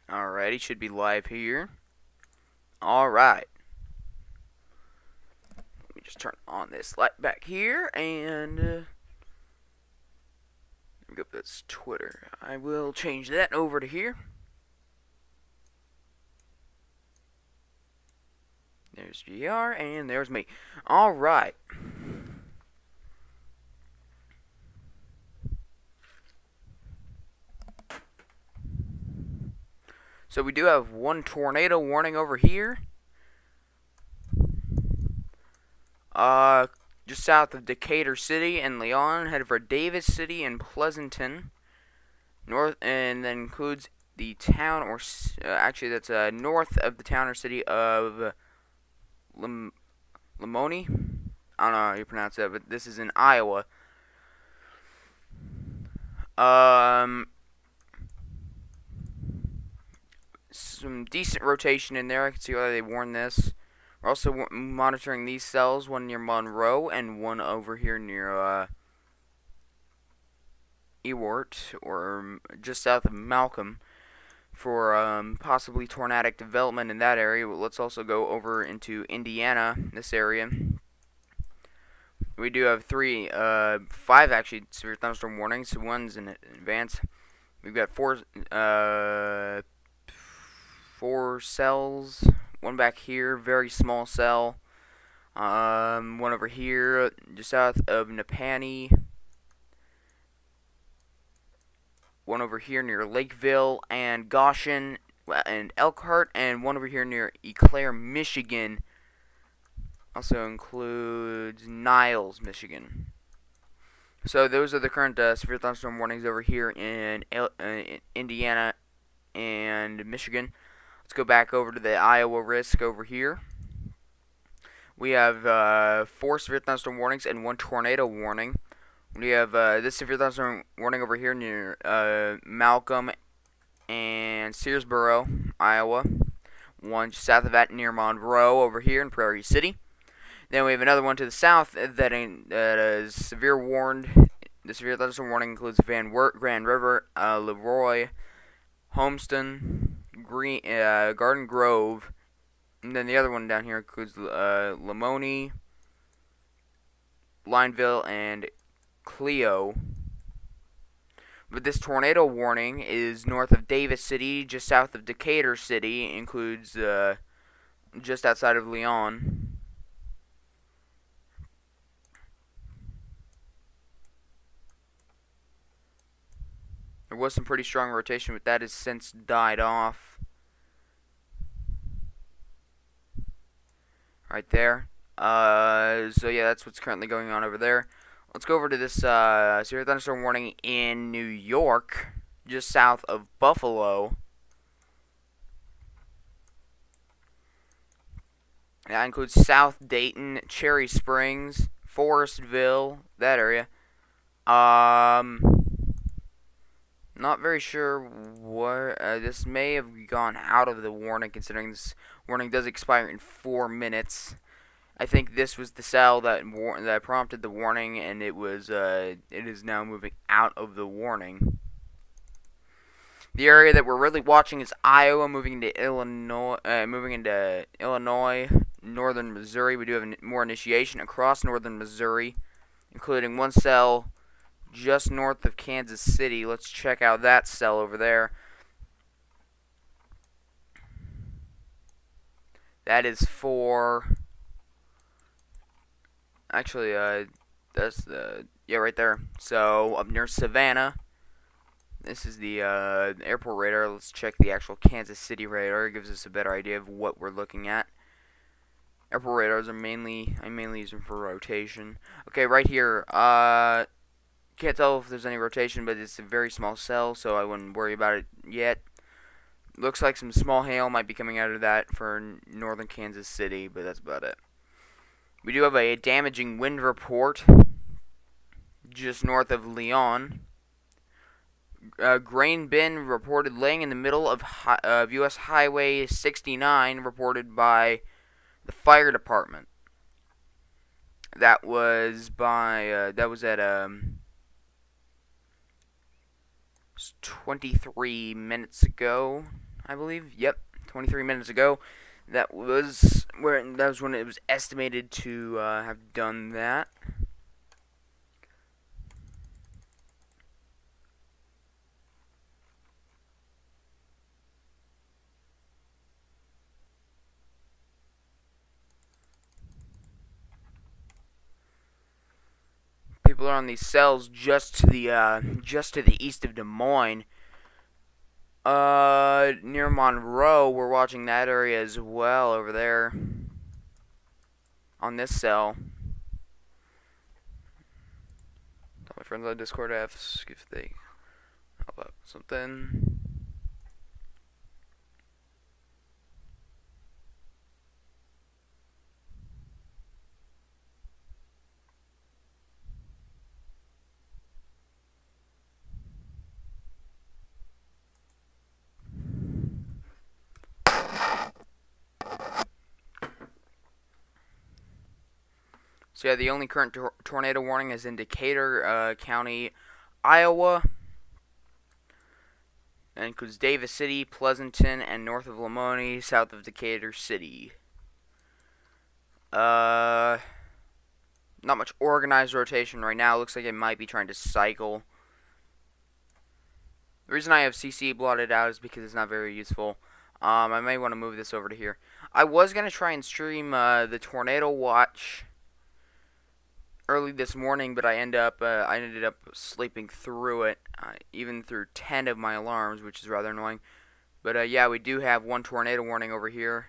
Alrighty, should be live here. Alright. Let me just turn on this light back here and go. That's Twitter. I will change that over to here. There's GR and there's me. Alright. So we do have one tornado warning over here. Just south of Decatur City and Leon, headed for Davis City and Pleasanton. North, and then includes the town, or actually that's north of the town or city of Limoni. I don't know how you pronounce that, but this is in Iowa. Some decent rotation in there. I can see why they warned this. We're also monitoring these cells, one near Monroe and one over here near Ewart, or just south of Malcolm, for possibly tornadic development in that area. But let's also go over into Indiana, this area. We do have five actually severe thunderstorm warnings. One's in advance. We've got four cells. One back here, very small cell. One over here, just south of Napani. One over here near Lakeville and Goshen and Elkhart, and one over here near Eau Claire, Michigan. Also includes Niles, Michigan. So those are the current severe thunderstorm warnings over here in Indiana and Michigan. Let's go back over to the Iowa risk over here. We have 4 severe thunderstorm warnings and 1 tornado warning. We have this severe thunderstorm warning over here near Malcolm and Searsboro, Iowa. One just south of that near Monroe over here in Prairie City. Then we have another one to the south that is severe warned. The severe thunderstorm warning includes Van Wert, Grand River, Leroy, Homestead, Garden Grove, and then the other one down here includes Limoni, Lineville, and Clio. But this tornado warning is north of Davis City, just south of Decatur City, includes just outside of Leon. There was some pretty strong rotation, but that has since died off. Right there. So yeah, that's what's currently going on over there. Let's go over to this severe thunderstorm warning in New York, just south of Buffalo. That includes South Dayton, Cherry Springs, Forestville, that area. Not very sure what this may have gone out of the warning, considering this warning does expire in 4 minutes. I think this was the cell that prompted the warning, and it is now moving out of the warning. The area that we're really watching is Iowa, moving into Illinois, northern Missouri. We do have more initiation across northern Missouri, including one cell just north of Kansas City. Let's check out that cell over there. That is for, actually, that's yeah, right there. So up near Savannah. This is the airport radar. Let's check the actual Kansas City radar. It gives us a better idea of what we're looking at. Airport radars are mainly, I mainly use them for rotation. Okay, right here. Can't tell if there's any rotation, but it's a very small cell, so I wouldn't worry about it yet. Looks like some small hail might be coming out of that for northern Kansas City, but that's about it. We do have a damaging wind report just north of Leon. Grain bin reported laying in the middle of U.S. Highway 69, reported by the fire department. That was at 23 minutes ago. I believe. Yep, 23 minutes ago. That was when it was estimated to have done that. People are on these cells just to the east of Des Moines. Near Monroe, we're watching that area as well over there on this cell. Tell my friends on Discord to ask if they help out something. So yeah, the only current tornado warning is in Decatur County, Iowa, and includes Davis City, Pleasanton, and north of Lamoni, south of Decatur City. Not much organized rotation right now. Looks like it might be trying to cycle. The reason I have CC blotted out is because it's not very useful. I may want to move this over to here. I was going to try and stream the Tornado Watch early this morning, but I ended up sleeping through it, even through 10 of my alarms, which is rather annoying. But yeah, we do have one tornado warning over here.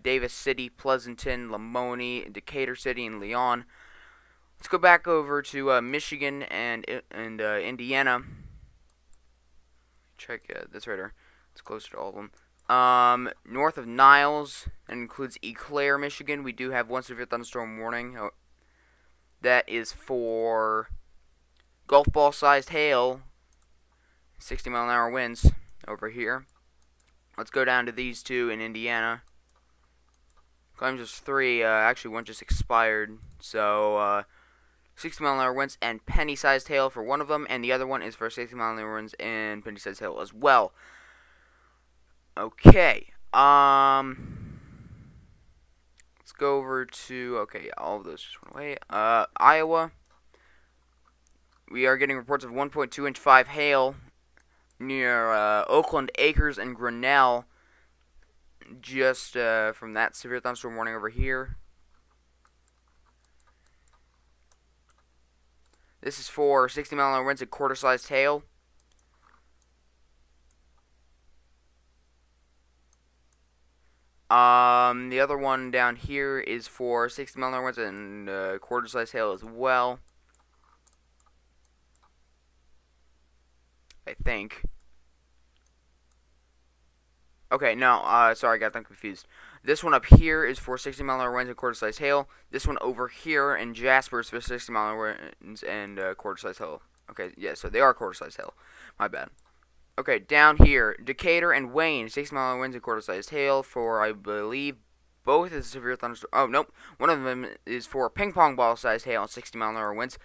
Davis City, Pleasanton, Lamoni, Decatur City, and Leon. Let's go back over to Michigan and Indiana. Check this right here. It's closer to all of them. North of Niles, and includes Eau Claire, Michigan. We do have one severe thunderstorm warning. That is for golf ball sized hail, 60-mile-an-hour winds over here. Let's go down to these two in Indiana. Claims there's three. Actually, one just expired. So, 60-mile-an-hour winds and penny-sized hail for one of them, and the other one is for 60-mile-an-hour winds and penny-sized hail as well. Okay. Let's go over to, okay, all of those just went away. Iowa. We are getting reports of 1.2 inch 5 hail near Oakland Acres and Grinnell. Just from that severe thunderstorm warning over here. This is for 60-mile-an-hour winds and quarter-sized hail. The other one down here is for 60-mile-an-hour winds and quarter-sized hail as well. I think. Okay, no, sorry, I got them confused. This one up here is for 60-mile-an-hour winds and quarter-sized hail. This one over here in Jasper is for 60-mile-an-hour winds and quarter-sized hail. Okay, yeah, so they are quarter-sized hail. My bad. Okay, down here, Decatur and Wayne, 60-mile-an-hour winds and quarter-sized hail for, I believe, both is severe thunderstorm. Oh, nope. One of them is for ping-pong ball-sized hail and 60-mile-an-hour winds.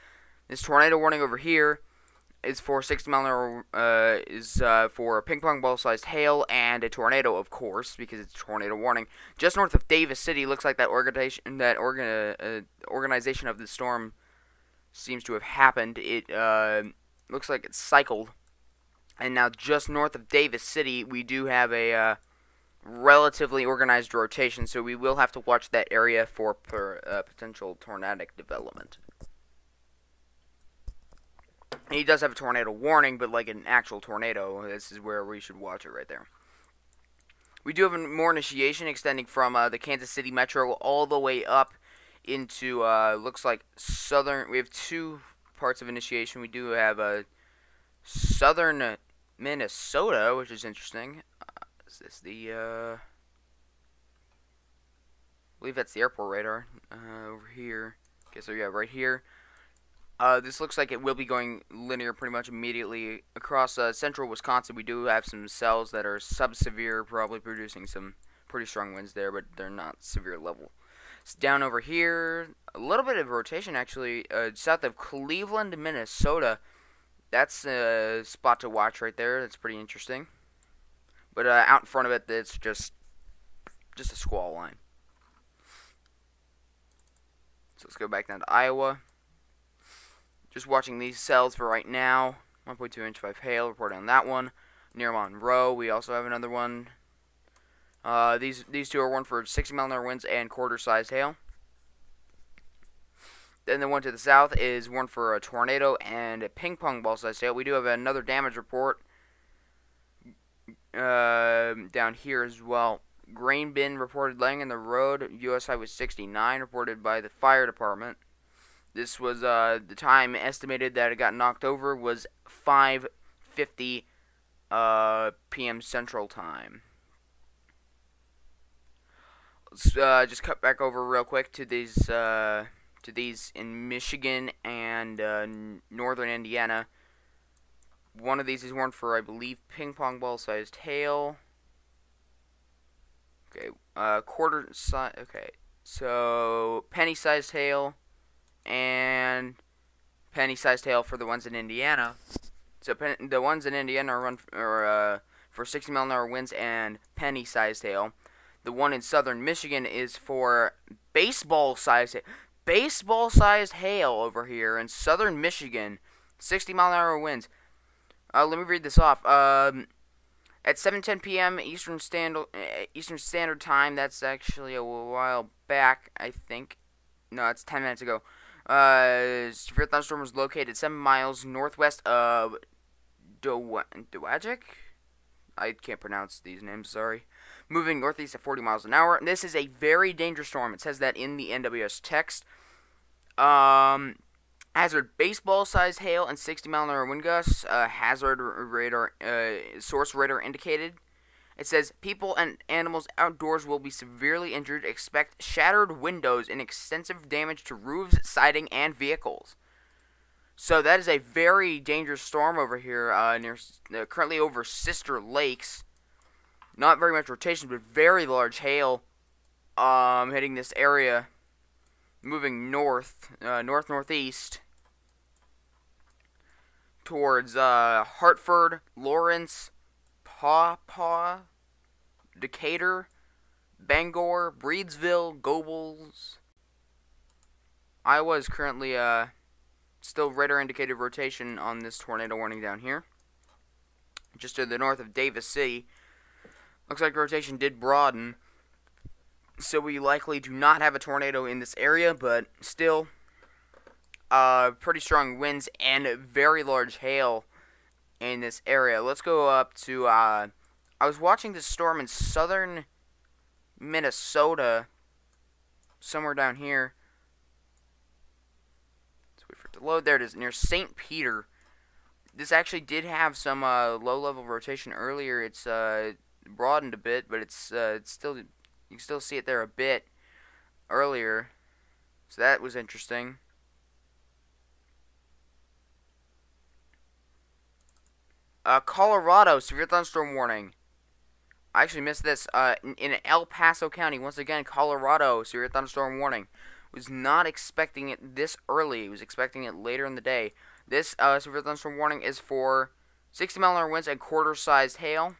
This tornado warning over here is for 60-mile-an-hour, for ping-pong ball-sized hail and a tornado, of course, because it's a tornado warning. Just north of Davis City, looks like that organization of the storm seems to have happened. It looks like it's cycled. And now just north of Davis City, we do have a relatively organized rotation, so we will have to watch that area for potential tornadic development. And he does have a tornado warning, but like an actual tornado, this is where we should watch it right there. We do have more initiation extending from the Kansas City metro all the way up into, looks like southern. We have two parts of initiation. We do have southern Minnesota, which is interesting. Is this the, I believe that's the airport radar, over here. Okay, so yeah, right here. This looks like it will be going linear pretty much immediately across central Wisconsin. We do have some cells that are sub-severe, probably producing some pretty strong winds there, but they're not severe level. It's down over here, a little bit of rotation actually, south of Cleveland, Minnesota. That's a spot to watch right there. That's pretty interesting. But out in front of it, it's just a squall line. So let's go back down to Iowa. Just watching these cells for right now. 1.2 inch 5 hail, reporting on that one. Near Monroe, we also have another one. These two are one for 60-mile-an-hour winds and quarter-sized hail. Then the one to the south is one for a tornado and a ping-pong ball-sized hail. We do have another damage report down here as well. Grain bin reported laying in the road. US Highway 69 reported by the fire department. This was the time estimated that it got knocked over was 5:50 p.m. Central Time. Let's just cut back over real quick to these in Michigan and northern Indiana. One of these is warned for, I believe, ping pong ball sized hail. Okay, quarter size. Okay, so penny sized hail and penny sized hail for the ones in Indiana. So the ones in Indiana are run for 60-mile-an-hour winds and penny sized hail. The one in southern Michigan is for baseball-sized hail over here in southern Michigan. 60-mile-an-hour winds. Let me read this off. At 7:10 p.m. Eastern Standard Time, that's actually a while back, I think. No, it's 10 minutes ago. Severe thunderstorm was located 7 miles northwest of Dowagiac? I can't pronounce these names, sorry. Moving northeast at 40 miles an hour. This is a very dangerous storm. It says that in the NWS text. Hazard baseball-sized hail and 60-mile-an-hour wind gusts. Hazard radar, source radar indicated. It says people and animals outdoors will be severely injured. Expect shattered windows and extensive damage to roofs, siding, and vehicles. So that is a very dangerous storm over here, currently over Sister Lakes. Not very much rotation, but very large hail hitting this area. Moving northeast towards Hartford, Lawrence, Paw, Decatur, Bangor, Breedsville, Gobles. Iowa is currently still radar indicated rotation on this tornado warning down here. Just to the north of Davis City. Looks like rotation did broaden. So we likely do not have a tornado in this area, but still pretty strong winds and very large hail in this area. Let's go up to I was watching this storm in southern Minnesota, somewhere down here. Let's wait for it to load. There it is, near St. Peter. This actually did have some low-level rotation earlier. It's broadened a bit, but it's still, you can still see it there a bit earlier. So that was interesting. Colorado, severe thunderstorm warning. I actually missed this. In El Paso County, once again, Colorado, severe thunderstorm warning. Was not expecting it this early. Was expecting it later in the day. This severe thunderstorm warning is for 60-mile-an-hour winds and quarter-sized hail.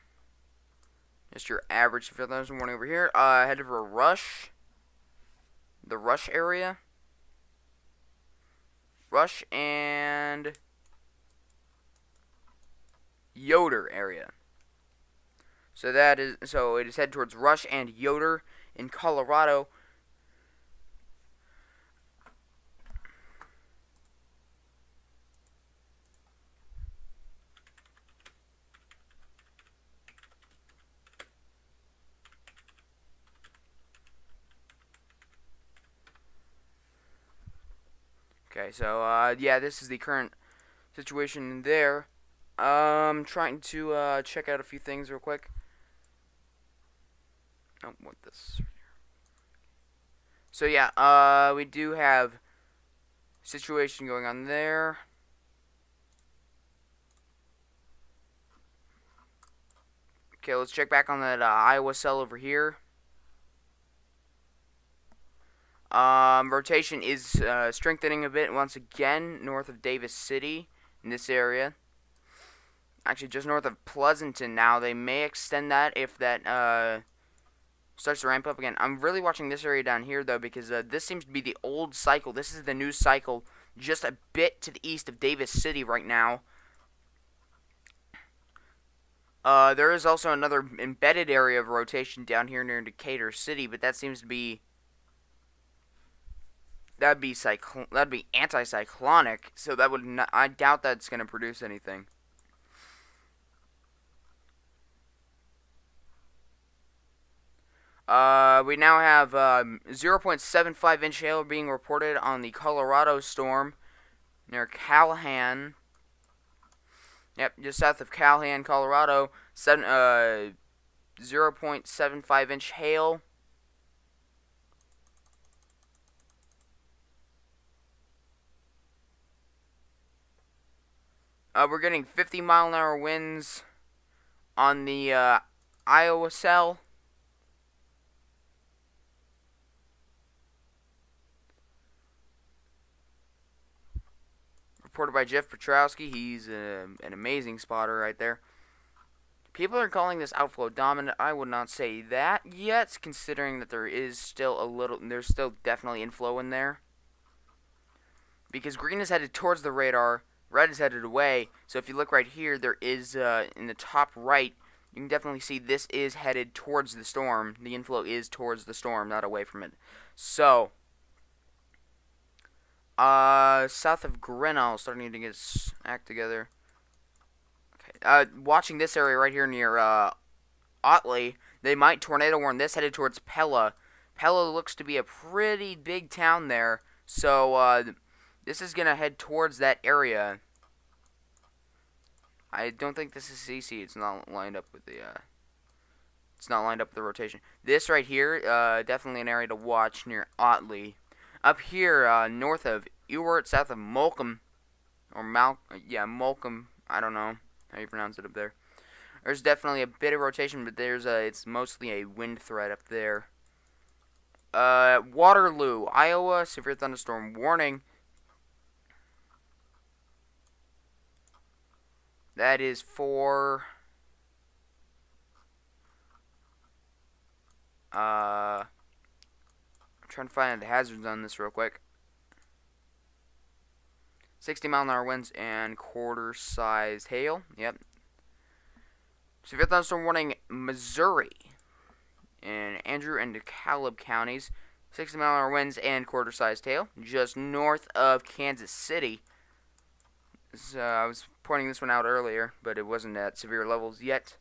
Just your average severe thunderstorm warning over here. Headed for Rush. The Rush area. Rush and Yoder area. So it is headed towards Rush and Yoder in Colorado. Okay, so yeah, this is the current situation there. I'm trying to check out a few things real quick. Oh, what this? So yeah, we do have situation going on there. Okay, let's check back on that Iowa cell over here. Rotation is strengthening a bit once again north of Davis City in this area. actually just north of Pleasanton now. They may extend that if that starts to ramp up again. I'm really watching this area down here, though, because this seems to be the old cycle. This is the new cycle just a bit to the east of Davis City right now. There is also another embedded area of rotation down here near Decatur City, but that seems to be that'd be anticyclonic, so that would not, I doubt that's going to produce anything. We now have 0.75 inch hail being reported on the Colorado storm near Calhan. Yep, just south of Calhan, Colorado. 0.75 inch hail. We're getting 50-mile-an-hour winds on the Iowa cell. Reported by Jeff Petrowski. He's an amazing spotter right there. People are calling this outflow dominant. I would not say that yet, considering that there is still there's still definitely inflow in there. Because green is headed towards the radar, red is headed away. So if you look right here, there is, in the top right, you can definitely see this is headed towards the storm. The inflow is towards the storm, not away from it. So, south of Grinnell, starting to get its act together. Okay, watching this area right here near, Otley, they might tornado warn this headed towards Pella. Pella looks to be a pretty big town there, so, this is gonna head towards that area. I don't think this is CC. It's not lined up with the, it's not lined up with the rotation. This right here, definitely an area to watch near Otley. Up here, north of Ewart, south of Moulcom, or Moulcom, I don't know how you pronounce it up there. There's definitely a bit of rotation, but it's mostly a wind threat up there. Waterloo, Iowa, severe thunderstorm warning. That is for I'm trying to find the hazards on this real quick. 60-mile-an-hour winds and quarter-sized hail. Yep. Severe thunderstorm warning, Missouri, in Andrew and DeKalb counties. 60-mile-an-hour winds and quarter-sized hail, just north of Kansas City. So, I was pointing this one out earlier, but it wasn't at severe levels yet.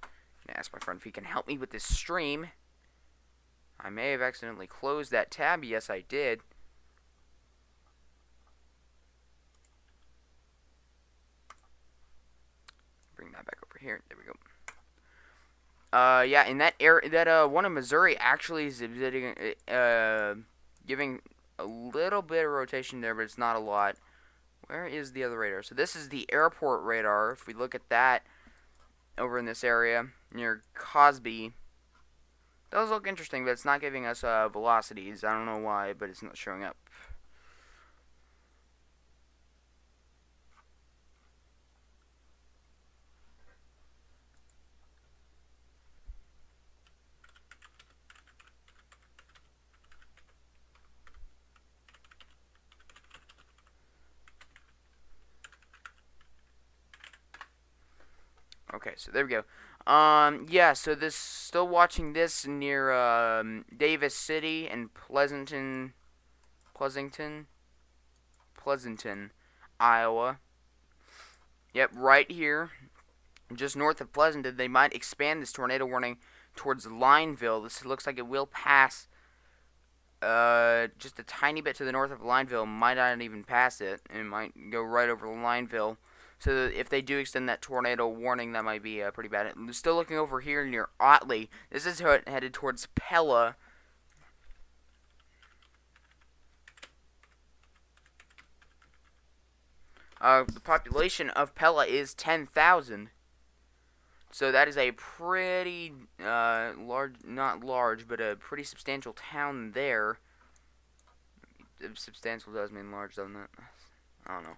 I'm gonna ask my friend if he can help me with this stream. I may have accidentally closed that tab. Yes, I did. Bring that back over here. There we go. Yeah, in that area, that one in Missouri actually is giving a little bit of rotation there, but it's not a lot. Where is the other radar? So this is the airport radar. If we look at that over in this area near Cosby, those look interesting, but it's not giving us velocities. I don't know why, but it's not showing up. Okay, so there we go. Yeah, so this, still watching this near, Davis City and Pleasanton, Iowa. Yep, right here, just north of Pleasanton. They might expand this tornado warning towards Lineville. This looks like it will pass, just a tiny bit to the north of Lineville. Might not even pass it. It might go right over Lineville. So if they do extend that tornado warning, that might be pretty bad. Still looking over here near Otley. This is headed towards Pella. The population of Pella is 10,000. So that is a pretty large, not large, but a pretty substantial town there. If substantial does mean large, doesn't it? I don't know.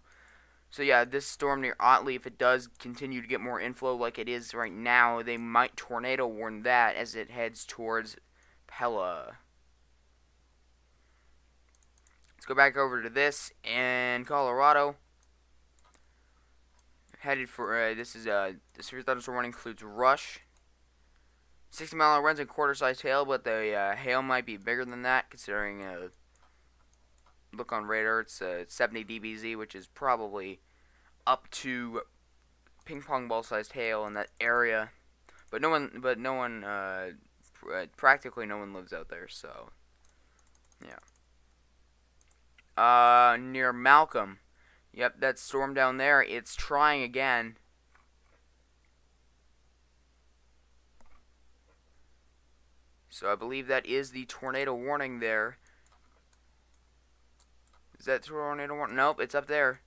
So yeah, this storm near Otley, if it does continue to get more inflow like it is right now, they might tornado warn that as it heads towards Pella. Let's go back over to this in Colorado. Headed for this is the severe thunderstorm warning includes rush, 60-mile-an-hour winds and quarter-sized hail, but the hail might be bigger than that considering look on radar. It's 70 dBz, which is probably up to ping pong ball sized hail in that area. But practically no one lives out there. So yeah. Near Malcolm. Yep, that storm down there. It's trying again. So I believe that is the tornado warning there. Is that tornado warning? Nope, it's up there.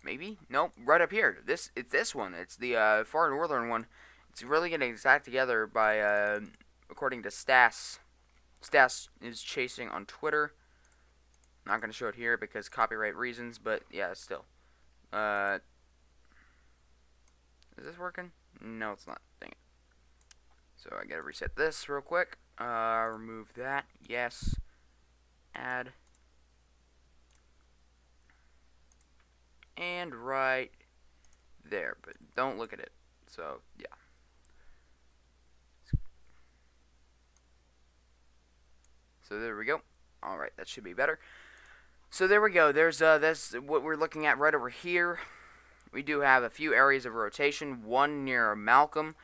Maybe? Nope, right up here. It's this one. It's the far northern one. It's really getting exact together by according to Stas. Stas is chasing on Twitter. Not gonna show it here because copyright reasons, but yeah, still. Is this working? No, it's not. Dang it. So I gotta reset this real quick. Remove that. Yes. Add. And right there, but don't look at it. So yeah. So there we go. All right, that should be better. So there we go. There's that's what we're looking at right over here. We do have a few areas of rotation. One near Malcolm.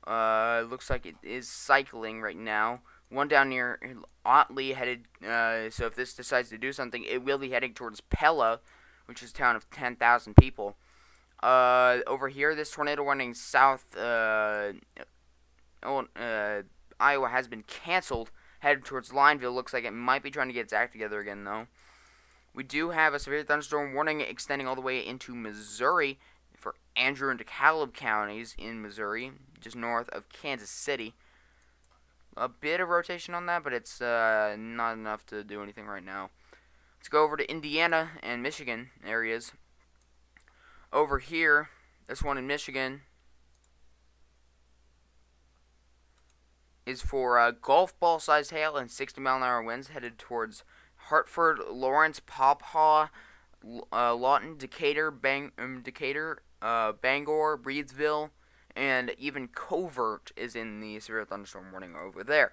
Looks like it is cycling right now. One down near Otley headed. So if this decides to do something, it will be heading towards Pella, which is a town of 10,000 people. Over here, this tornado warning south. Iowa has been canceled. Headed towards Lineville. Looks like it might be trying to get its act together again, though. We do have a severe thunderstorm warning extending all the way into Missouri for Andrew and DeKalb counties in Missouri, just north of Kansas City. A bit of rotation on that, but it's not enough to do anything right now. Let's go over to Indiana and Michigan areas. Over here, this one in Michigan is for golf ball sized hail and 60-mile-an-hour winds headed towards Hartford, Lawrence, Papaw, Lawton, Decatur, Bangor, Breedsville, and even Covert is in the severe thunderstorm warning over there.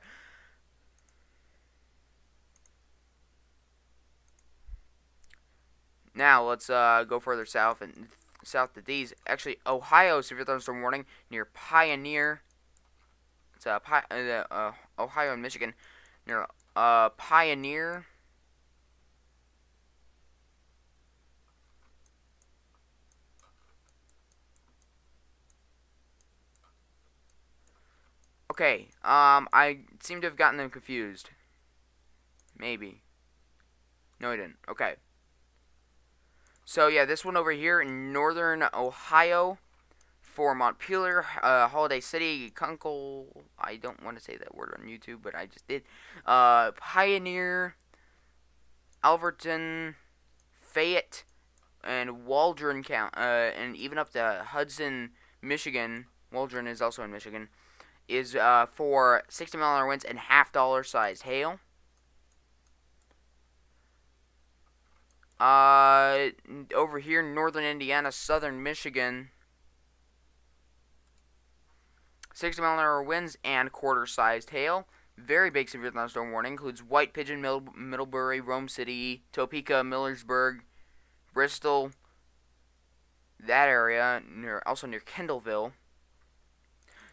Now let's go further south and south to these. Actually, Ohio severe thunderstorm warning near Pioneer. It's Ohio and Michigan near Pioneer. Okay, I seem to have gotten them confused. Maybe. No, I didn't. Okay. So, yeah, this one over here in northern Ohio for Montpelier, Holiday City, Kunkel. I don't want to say that word on YouTube, but I just did. Pioneer, Alverton, Fayette, and Waldron County, and even up to Hudson, Michigan. Waldron is also in Michigan. Is for 60-mile-an-hour winds and $half size hail. Over here in northern Indiana, southern Michigan, 60-mile-an-hour winds and quarter-sized hail. Very big severe thunderstorm warning. Includes White Pigeon, Middlebury, Rome City, Topeka, Millersburg, Bristol, that area, also near Kendallville.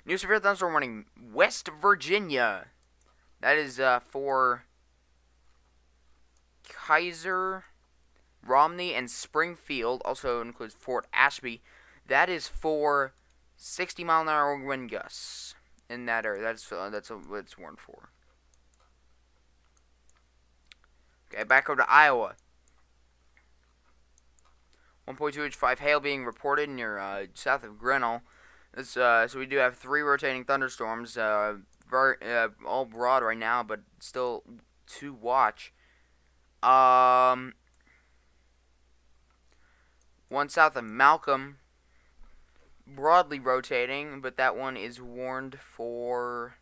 New severe thunderstorm warning, West Virginia. That is for Kaiser, Romney, and Springfield. Also includes Fort Ashby. That is for 60-mile-an-hour wind gusts in that area. That's what it's warned for. Okay, back over to Iowa. 1.2H5 hail being reported near south of Grinnell. So we do have 3 rotating thunderstorms, all broad right now, but still to watch. One south of Malcolm, broadly rotating, but that one is warned for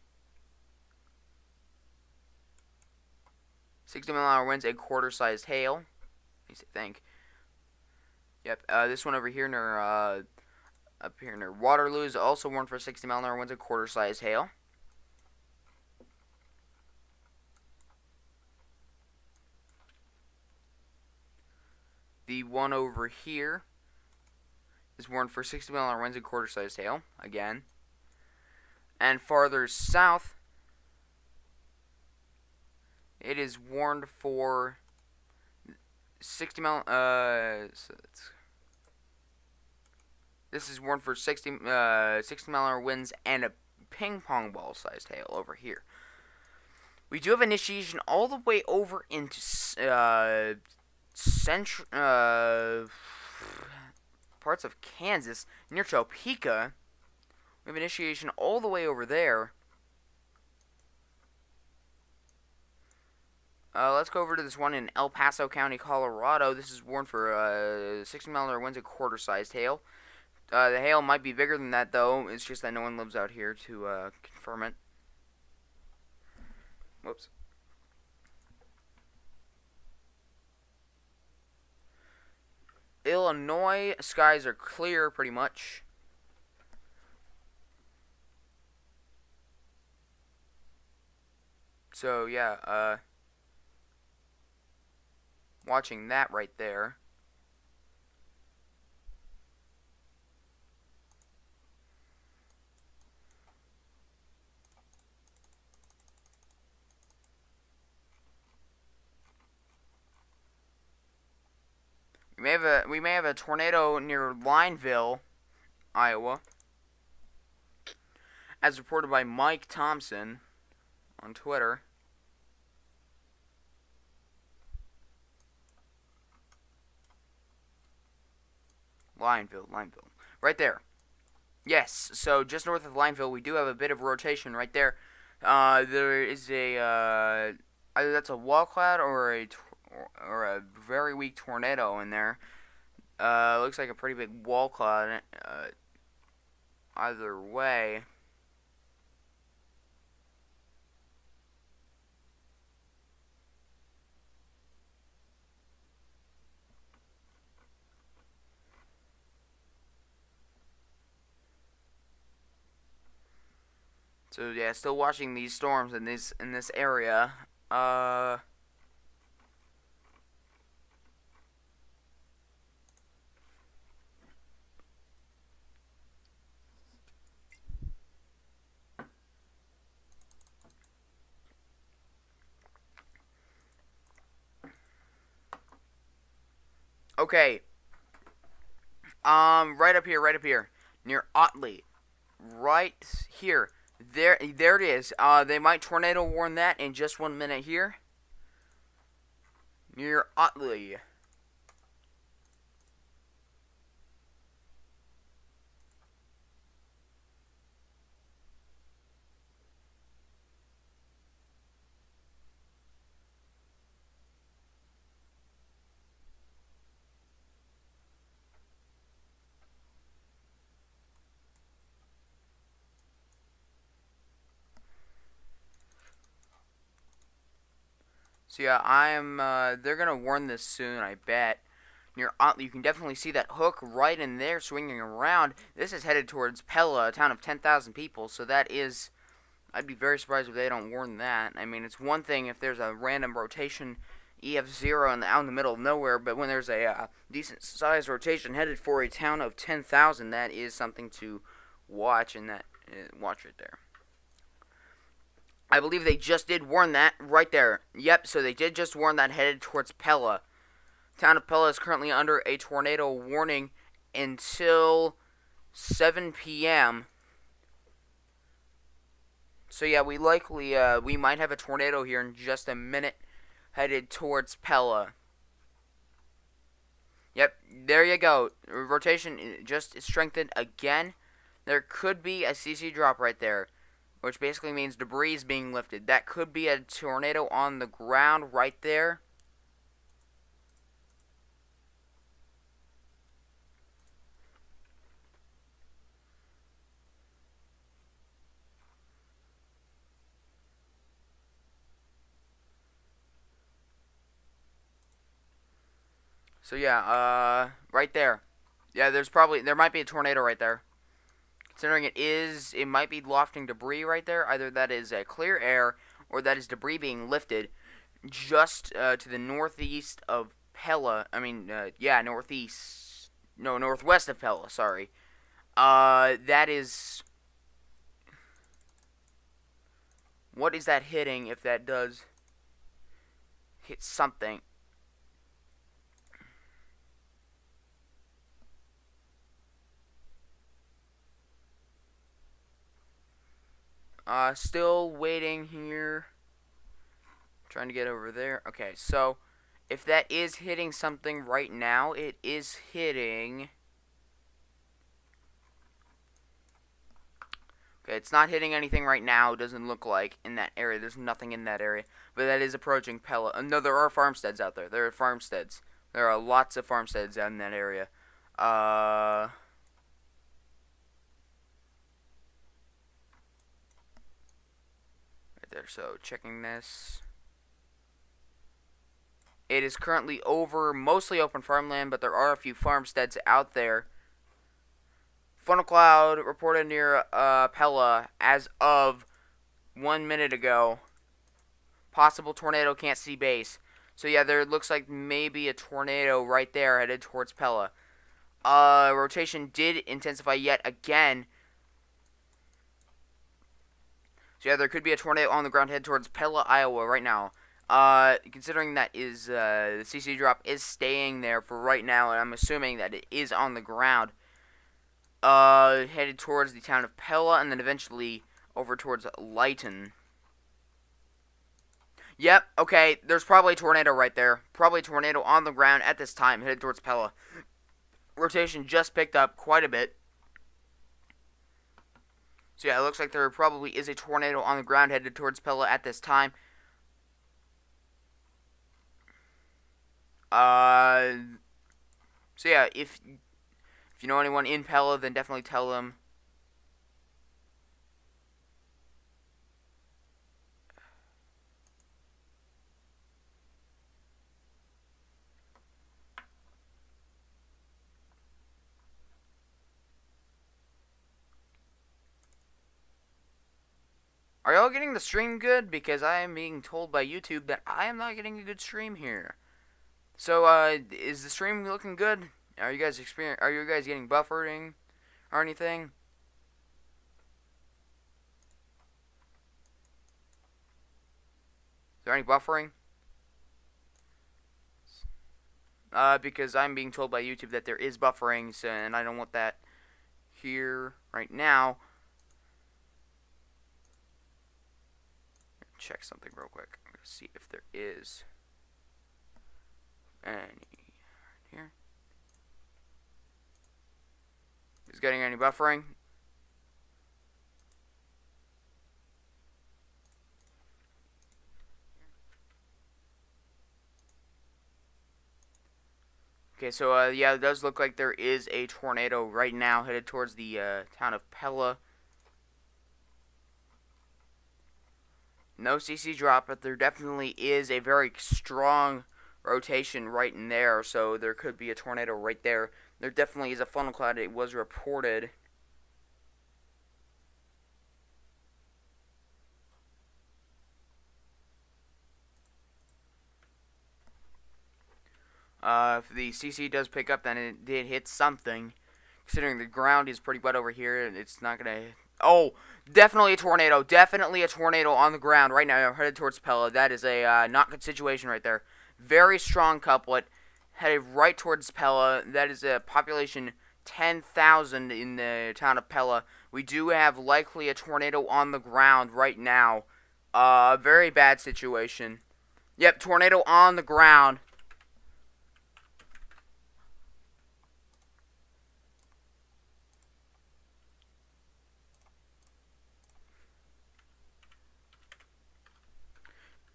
60-mile-an-hour winds, a quarter-sized hail. At least I think. Yep. This one over here near up here near Waterloo is also warned for 60-mile-an-hour winds, a quarter-sized hail. The one over here is warned for 60-mile-an-hour winds and quarter-sized hail, again. And farther south, it is warned for 60 mile. This is warned for 60-mile-an-hour winds and a ping pong ball-sized hail over here. We do have initiation all the way over into central parts of Kansas near Topeka. We have initiation all the way over there. Let's go over to this one in El Paso County, Colorado. This is warned for 60-mile-an-hour winds and quarter-sized hail. The hail might be bigger than that, though. It's just that no one lives out here to confirm it. Whoops. Illinois skies are clear, pretty much. So, yeah, watching that right there. We may have a tornado near Lineville, Iowa, as reported by Mike Thompson on Twitter. Lineville, right there. Yes, so just north of Lineville, we do have a bit of rotation right there. There is a either that's a wall cloud or a very weak tornado in there. Looks like a pretty big wall cloud. Either way. So yeah, still watching these storms in this area. Okay. Right up here, near Otley, right here. There it is. They might tornado warn that in just 1 minute here. Near Otley. So yeah, they're gonna warn this soon, I bet. Near Otley, you can definitely see that hook right in there swinging around. This is headed towards Pella, a town of 10,000 people, so that is, I'd be very surprised if they don't warn that. I mean, it's one thing if there's a random rotation EF0 out in the middle of nowhere, but when there's a decent sized rotation headed for a town of 10,000, that is something to watch, and watch right there. I believe they just did warn that right there. Yep, so they did just warn that headed towards Pella. Town of Pella is currently under a tornado warning until 7 p.m. So yeah, we might have a tornado here in just a minute headed towards Pella. Yep, there you go. Rotation just strengthened again. There could be a CC drop right there, which basically means debris is being lifted. That could be a tornado on the ground right there. So yeah, right there. Yeah, there might be a tornado right there. Considering it might be lofting debris right there. Either that is clear air or that is debris being lifted just to the northeast of Pella. I mean, yeah, northeast. No, northwest of Pella. Sorry. That is. What is that hitting? If that does hit something. Still waiting here. Trying to get over there. Okay, so if that is hitting something right now, it is hitting. Okay, it's not hitting anything right now. It doesn't look like in that area. There's nothing in that area. But that is approaching Pella. No, there are farmsteads out there. There are farmsteads. There are lots of farmsteads out in that area. Right there. So, checking this. It is currently over mostly open farmland, but there are a few farmsteads out there. Funnel cloud reported near Pella as of 1 minute ago. Possible tornado, can't see base. So yeah, there looks like maybe a tornado right there headed towards Pella. Rotation did intensify yet again. So yeah, there could be a tornado on the ground headed towards Pella, Iowa right now. Considering that is the CC drop is staying there for right now, and I'm assuming that it is on the ground. Headed towards the town of Pella, and then eventually over towards Lytton. Yep, okay, there's probably a tornado right there. Probably a tornado on the ground at this time, headed towards Pella. Rotation just picked up quite a bit. So yeah, it looks like there probably is a tornado on the ground headed towards Pella at this time. So yeah, if you know anyone in Pella, then definitely tell them. Are y'all getting the stream good? Because I am being told by YouTube that I am not getting a good stream here. So, is the stream looking good? Are you guys getting buffering or anything? Is there any buffering? Because I'm being told by YouTube that there is buffering, so, and I don't want that here right now. Check something real quick. I'm gonna see if there is any here. Is getting any buffering? Okay, so yeah, it does look like there is a tornado right now headed towards the town of Pella. No CC drop, but there definitely is a very strong rotation right in there, so there could be a tornado right there. There definitely is a funnel cloud. It was reported. If the CC does pick up, then it did hit something. Considering the ground is pretty wet over here, it's not gonna. Oh, definitely a tornado. Definitely a tornado on the ground right now, headed towards Pella. That is a not good situation right there. Very strong couplet, headed right towards Pella. That is a population 10,000 in the town of Pella. We do have likely a tornado on the ground right now. Very bad situation. Yep, tornado on the ground.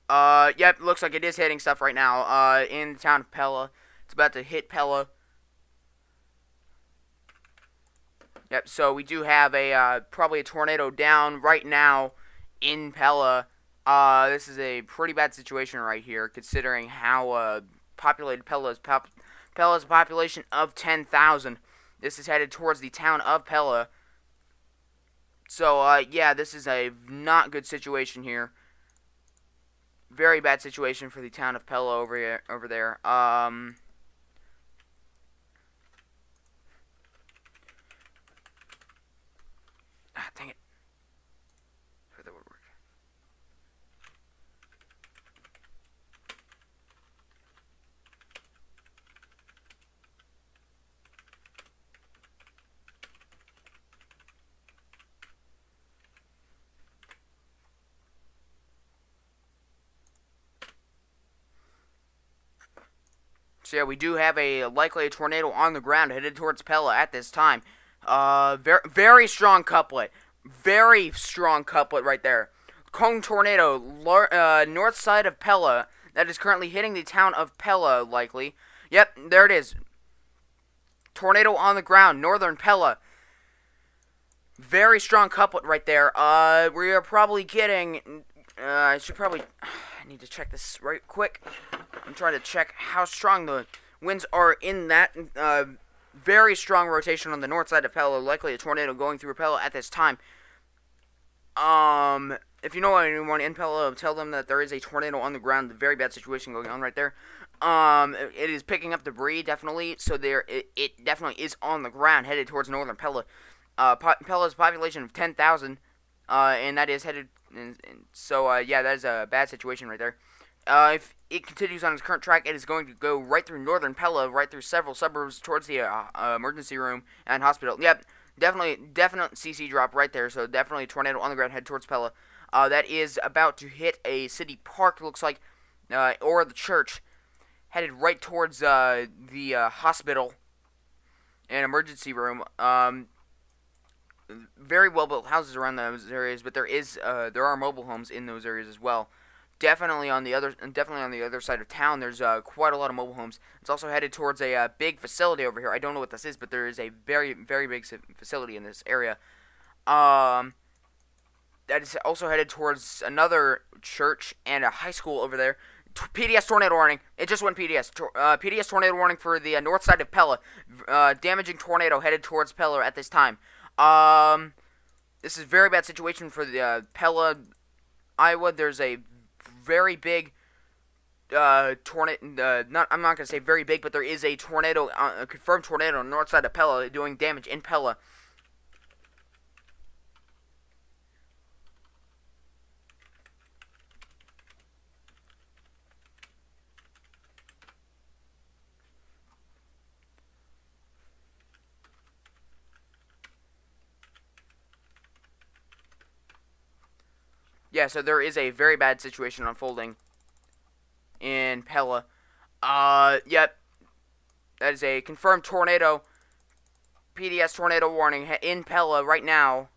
Yep, looks like it is hitting stuff right now. In the town of Pella. It's about to hit Pella. Yep, so we do have a, probably a tornado down right now in Pella. This is a pretty bad situation right here, considering how, populated Pella is. Pella's a population of 10,000. This is headed towards the town of Pella. So, yeah, this is a not good situation here. Very bad situation for the town of Pella over there. Dang it. That would work. So yeah, we do have likely a tornado on the ground headed towards Pella at this time. Very strong couplet. Very strong couplet right there. Cone tornado, north side of Pella, that is currently hitting the town of Pella, likely. Yep, there it is. Tornado on the ground, northern Pella. Very strong couplet right there. We are probably getting... I need to check this right quick. I'm trying to check how strong the winds are in that very strong rotation on the north side of Pella. Likely a tornado going through Pella at this time. If you know anyone in Pella, tell them that there is a tornado on the ground. A very bad situation going on right there. It is picking up debris, definitely. So it definitely is on the ground, headed towards northern Pella. Pella's population of 10,000, and that is headed. So yeah, that is a bad situation right there. If it continues on its current track, it is going to go right through northern Pella, right through several suburbs towards the emergency room and hospital. Yep, definite CC drop right there. So definitely a tornado on the ground head towards Pella. That is about to hit a city park, looks like, or the church, headed right towards the hospital and emergency room. Very well built houses around those areas, but there are mobile homes in those areas as well. Definitely on the other side of town, there's quite a lot of mobile homes. It's also headed towards a big facility over here. I don't know what this is, but there is a very big facility in this area. That is also headed towards another church and a high school over there. PDS tornado warning. It just went PDS. PDS tornado warning for the north side of Pella. Damaging tornado headed towards Pella at this time. This is a very bad situation for the Pella, Iowa. There's a very big tornado. I'm not gonna say very big, but there is a tornado, a confirmed tornado on the north side of Pella, doing damage in Pella. Yeah, so there is a very bad situation unfolding in Pella. Yep. That is a confirmed tornado. PDS tornado warning in Pella right now.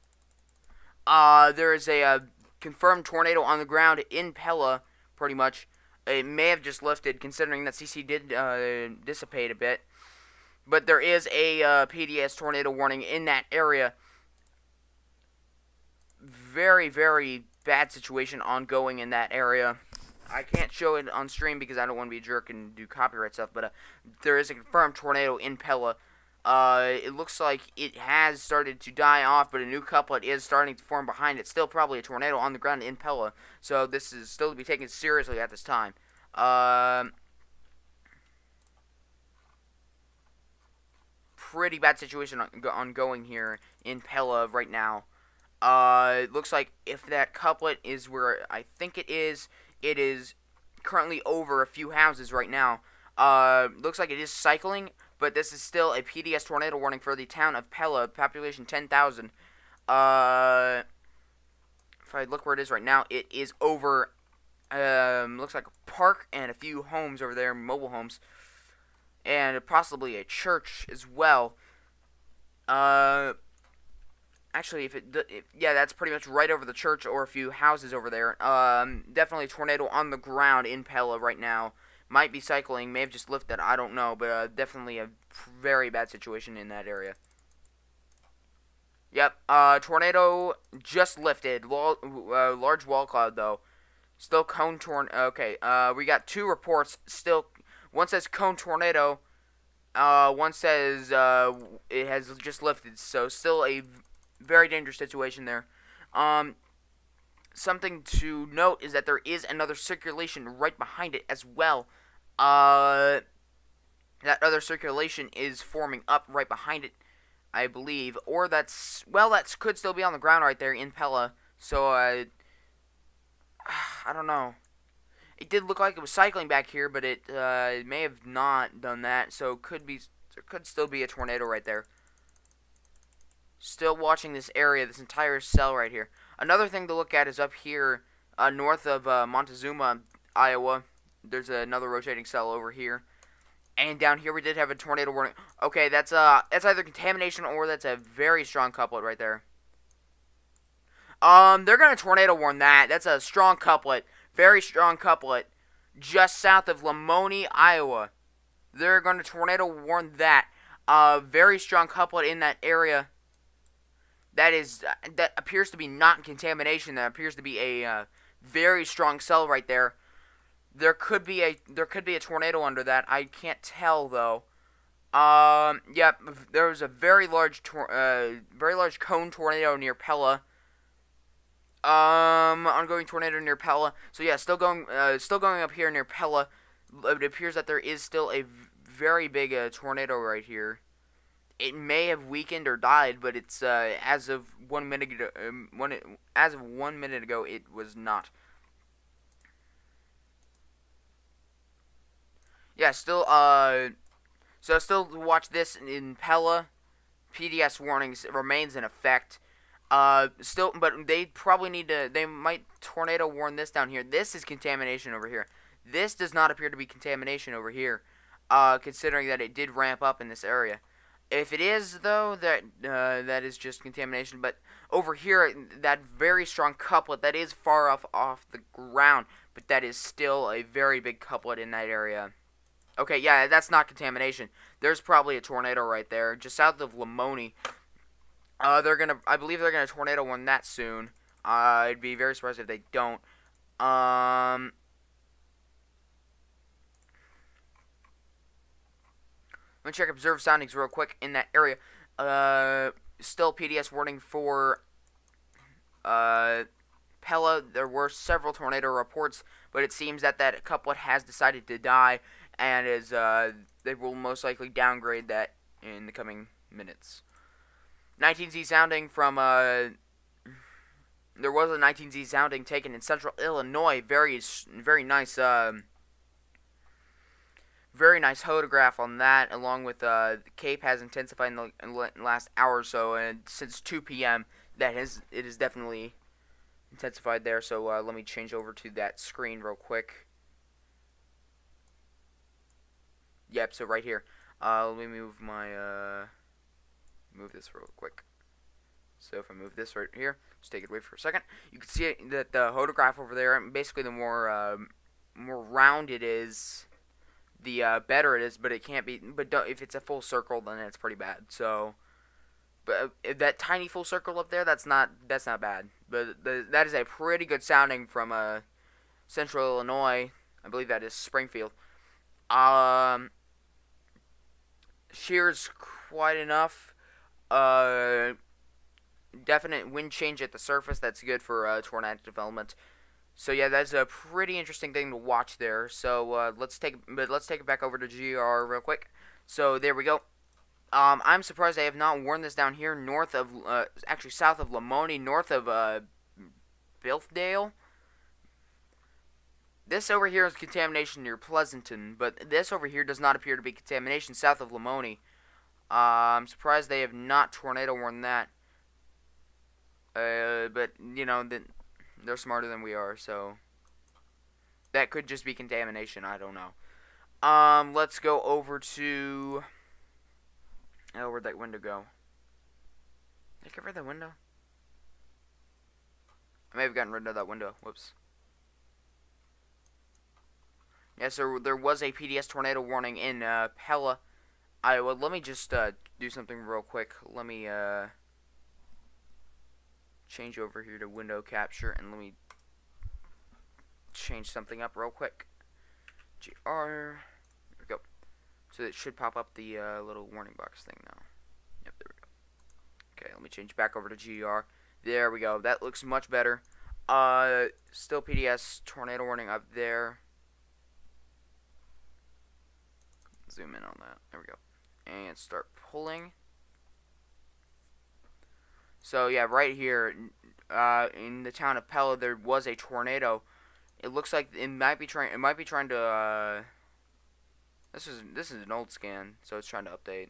There is a confirmed tornado on the ground in Pella, pretty much. It may have just lifted, considering that CC did dissipate a bit. But there is a PDS tornado warning in that area. Very bad situation ongoing in that area. I can't show it on stream because I don't want to be a jerk and do copyright stuff, but there is a confirmed tornado in Pella. It looks like it has started to die off, but a new couplet is starting to form behind it. Still probably a tornado on the ground in Pella, so this is still to be taken seriously at this time. Pretty bad situation ongoing here in Pella right now. It looks like if that couplet is where I think it is currently over a few houses right now. Looks like it is cycling, but this is still a PDS tornado warning for the town of Pella, population 10,000. If I look where it is right now, it is over, looks like a park and a few homes over there, mobile homes, and possibly a church as well. actually, yeah, that's pretty much right over the church or a few houses over there. Definitely a tornado on the ground in Pella right now. Might be cycling, may have just lifted, I don't know, but definitely a very bad situation in that area. Yep, tornado just lifted. Large wall cloud, though. Still cone okay, we got 2 reports. Still, one says cone tornado. One says it has just lifted. So still a very dangerous situation there. Something to note is that there is another circulation right behind it as well. That other circulation is forming up right behind it, I believe. Or that could still be on the ground right there in Pella. So, I don't know. It did look like it was cycling back here, but it may have not done that. So, there could still be a tornado right there. Still watching this area, this entire cell right here. Another thing to look at is up here, north of Montezuma, Iowa. There's another rotating cell over here. And down here we did have a tornado warning. Okay, that's either contamination or that's a very strong couplet right there. They're gonna tornado warn that. That's a strong couplet. Very strong couplet. Just south of Lamoni, Iowa. They're gonna tornado warn that. Very strong couplet in that area. That appears to be not contamination. That appears to be a very strong cell right there. There could be a tornado under that. I can't tell though. Yep, there was a very large cone tornado near Pella. Ongoing tornado near Pella. So yeah, still going up here near Pella. It appears that there is still a very big tornado right here. It may have weakened or died, but it's as of 1 minute ago. As of 1 minute ago, it was not. Yeah, still so still watch this in Pella. PDS warnings remains in effect. Still, but they probably need to. They might tornado warn this down here. This is contamination over here. This does not appear to be contamination over here, considering that it did ramp up in this area. If it is, though, that is just contamination. But over here, that very strong couplet, that is far off the ground, but that is still a very big couplet in that area. Okay, yeah, that's not contamination. There's probably a tornado right there, just south of Lamoni. I believe they're gonna tornado one that soon. I'd be very surprised if they don't. Let me check observed soundings real quick in that area. Still PDS warning for Pella. There were several tornado reports, but it seems that couplet has decided to die, and they will most likely downgrade that in the coming minutes. 19Z sounding from there was a 19Z sounding taken in central Illinois. Very nice. Very nice photograph on that, along with the Cape has intensified in the last hour or so, and since 2 p.m. it is definitely intensified there. So let me change over to that screen real quick. Yep, so right here. Let me move move this real quick. So if I move this right here, just take it away for a second, you can see that the photograph over there, basically the more round it is, the better it is, but it can't be. But if it's a full circle, then it's pretty bad. So, but that tiny full circle up there, that's not bad. But that is a pretty good sounding from Central Illinois. I believe that is Springfield. Shear's quite enough. Definite wind change at the surface. That's good for tornadic development. So yeah, that's a pretty interesting thing to watch there. So let's take it back over to GR real quick. So there we go. I'm surprised they have not warned this down here north of, actually south of Lamoni, north of Bilthdale. This over here is contamination near Pleasanton, but this over here does not appear to be contamination south of Lamoni. I'm surprised they have not tornado warned that. But you know they're smarter than we are, so that could just be contamination. I don't know. Let's go over to. Oh, where'd that window go? Did I get rid of the window? I may have gotten rid of that window. Whoops. Yeah, so there was a PDS tornado warning in Pella. Iowa. Let me just do something real quick. Let me change over here to window capture, and let me change something up real quick. GR. There we go. So it should pop up the little warning box thing now. Yep, there we go. Okay, let me change back over to GR. There we go. That looks much better. Still PDS tornado warning up there. Zoom in on that. There we go. And start pulling. So yeah, right here, in the town of Pella, there was a tornado. It looks like it might be trying. It might be trying to. This is an old scan, so it's trying to update.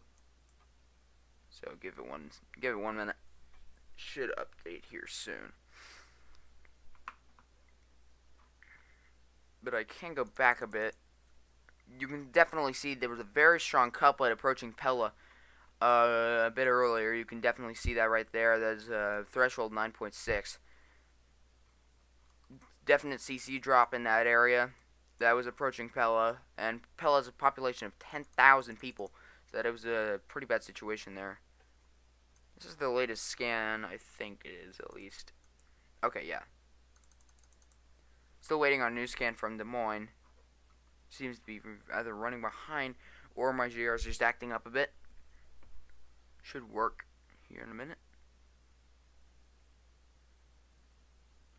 So give it one minute. Should update here soon. But I can go back a bit. You can definitely see there was a very strong couplet approaching Pella a bit earlier. You can definitely see that right there. That's threshold 9.6. Definite CC drop in that area. That was approaching Pella, and Pella has a population of 10,000 people, so that it was a pretty bad situation there. This is the latest scan, I think it is, at least. Okay, yeah. Still waiting on a new scan from Des Moines. Seems to be either running behind, or my GR is just acting up a bit. Should work here in a minute.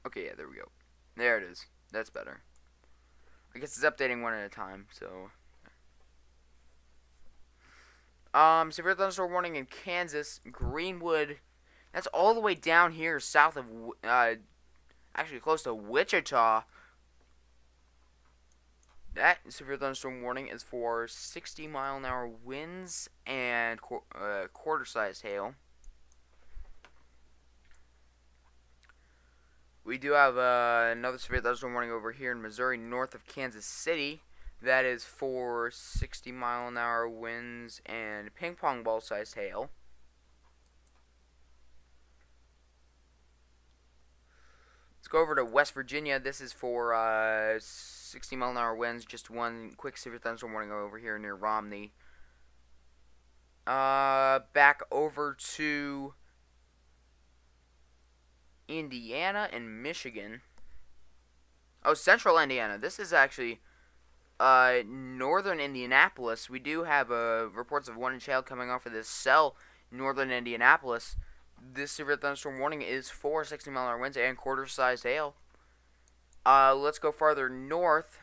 Okay, yeah, there we go. There it is. That's better. I guess it's updating one at a time, so. Severe thunderstorm warning in Kansas, Greenwood. That's all the way down here south of, actually close to Wichita. That severe thunderstorm warning is for 60-mile-an-hour winds and quarter-sized hail. We do have another severe thunderstorm warning over here in Missouri, north of Kansas City. That is for 60-mile-an-hour winds and ping-pong ball-sized hail. Let's go over to West Virginia. This is for 60-mile-an-hour winds. Just one quick severe thunderstorm warning over here near Romney. Back over to Indiana and Michigan. Oh, central Indiana. This is actually northern Indianapolis. We do have reports of 1 inch hail coming off of this cell, northern Indianapolis. This severe thunderstorm warning is for 60-mile-an-hour winds and quarter-sized hail. Let's go farther north.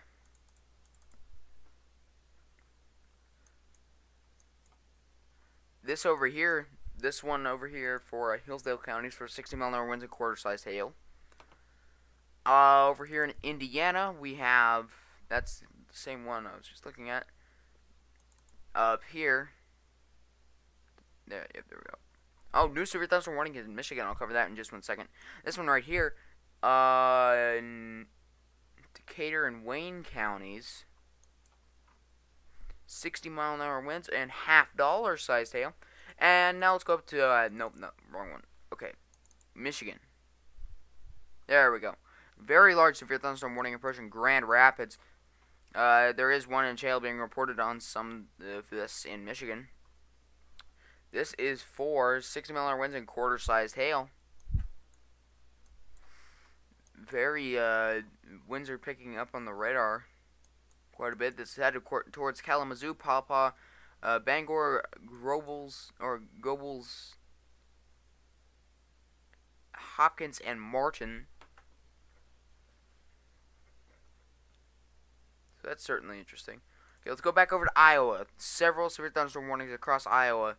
This over here, this one over here for Hillsdale counties for 60-mile-an-hour winds and quarter-sized hail. Over here in Indiana, we have, that's the same one I was just looking at. Up here, there, yep, there we go. Oh, new severe thunderstorm warning in Michigan. I'll cover that in just 1 second. This one right here, in Decatur and Wayne counties, 60-mile-an-hour winds and $50 sized hail. And now let's go up to, nope, no, wrong one. Okay, Michigan. There we go. Very large severe thunderstorm warning approaching Grand Rapids. There is 1 inch hail being reported on some of this in Michigan. This is for 60-mile-an-hour winds and quarter-sized hail. Very, winds are picking up on the radar quite a bit. This is headed towards Kalamazoo, Pawpaw, Bangor, Gobles, Hopkins, and Martin. So that's certainly interesting. Okay, let's go back over to Iowa. Several severe thunderstorm warnings across Iowa.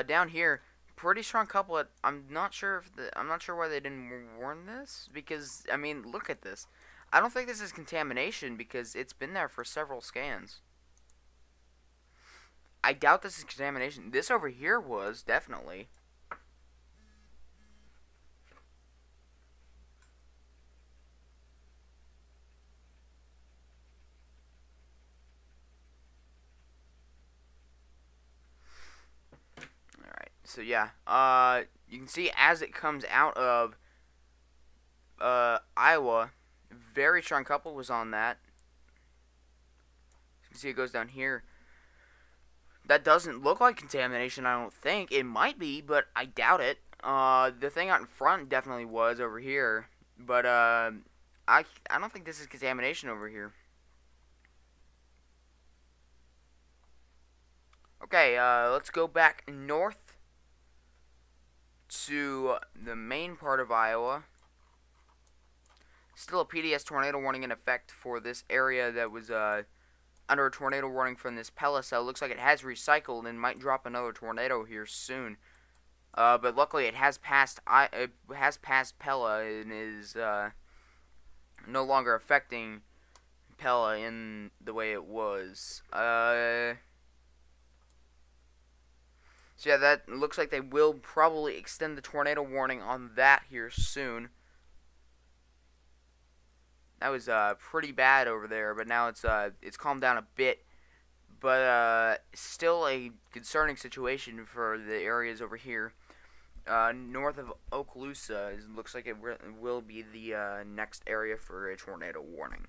Down here, pretty strong couplet. I'm not sure why they didn't warn this, because I mean, look at this. I don't think this is contamination because it's been there for several scans. I doubt this is contamination. This over here was definitely. So yeah, you can see as it comes out of Iowa. Very strong couple was on that. You can see it goes down here. That doesn't look like contamination, I don't think. It might be, but I doubt it. The thing out in front definitely was over here. But, I don't think this is contamination over here. Okay, let's go back north to the main part of Iowa. Still a PDS tornado warning in effect for this area that was, under a tornado warning from this Pella cell. Looks like it has recycled and might drop another tornado here soon. But luckily it has passed Pella and is no longer affecting Pella in the way it was. So yeah, that looks like they will probably extend the tornado warning on that here soon. That was pretty bad over there, but now it's calmed down a bit. But still a concerning situation for the areas over here. North of Okaloosa, it looks like it will be the next area for a tornado warning.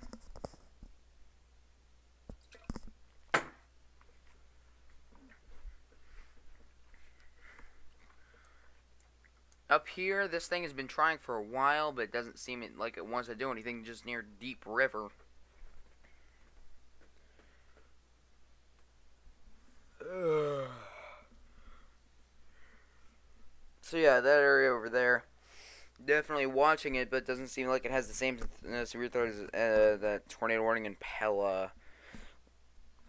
Up here, this thing has been trying for a while, but it doesn't seem like it wants to do anything just near Deep River. So yeah, that area over there, definitely watching it, but it doesn't seem like it has the same severe threat as that tornado warning in Pella.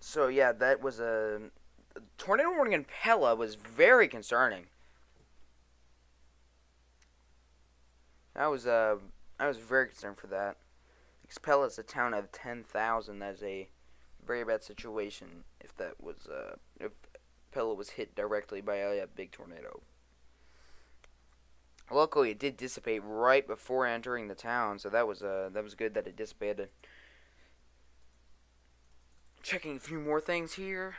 So yeah, that was a tornado warning in Pella was very concerning. I was very concerned for that. Because Pella is a town of 10,000. That is a very bad situation if that was if Pella was hit directly by a big tornado. Luckily, it did dissipate right before entering the town, so that was good that it dissipated. Checking a few more things here.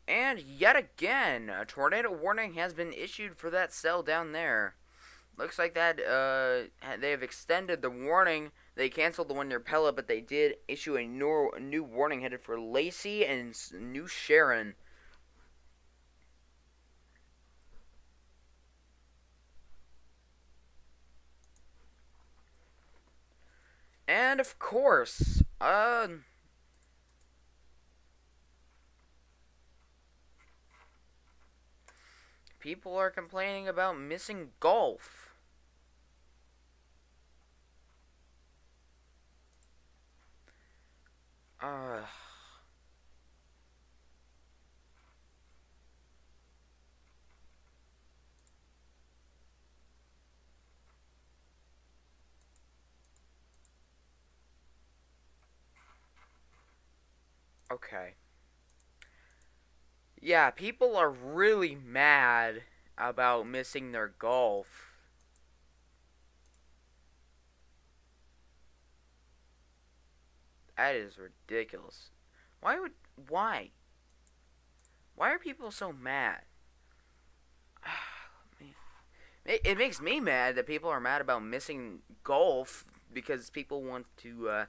And yet again, a tornado warning has been issued for that cell down there. Looks like that they have extended the warning. They canceled the one near Pella, but they did issue a new warning headed for Lacey and New Sharon. And of course, people are complaining about missing golf. Okay. Yeah, people are really mad about missing their golf. That is ridiculous. Why? Why are people so mad? It makes me mad that people are mad about missing golf because people want to,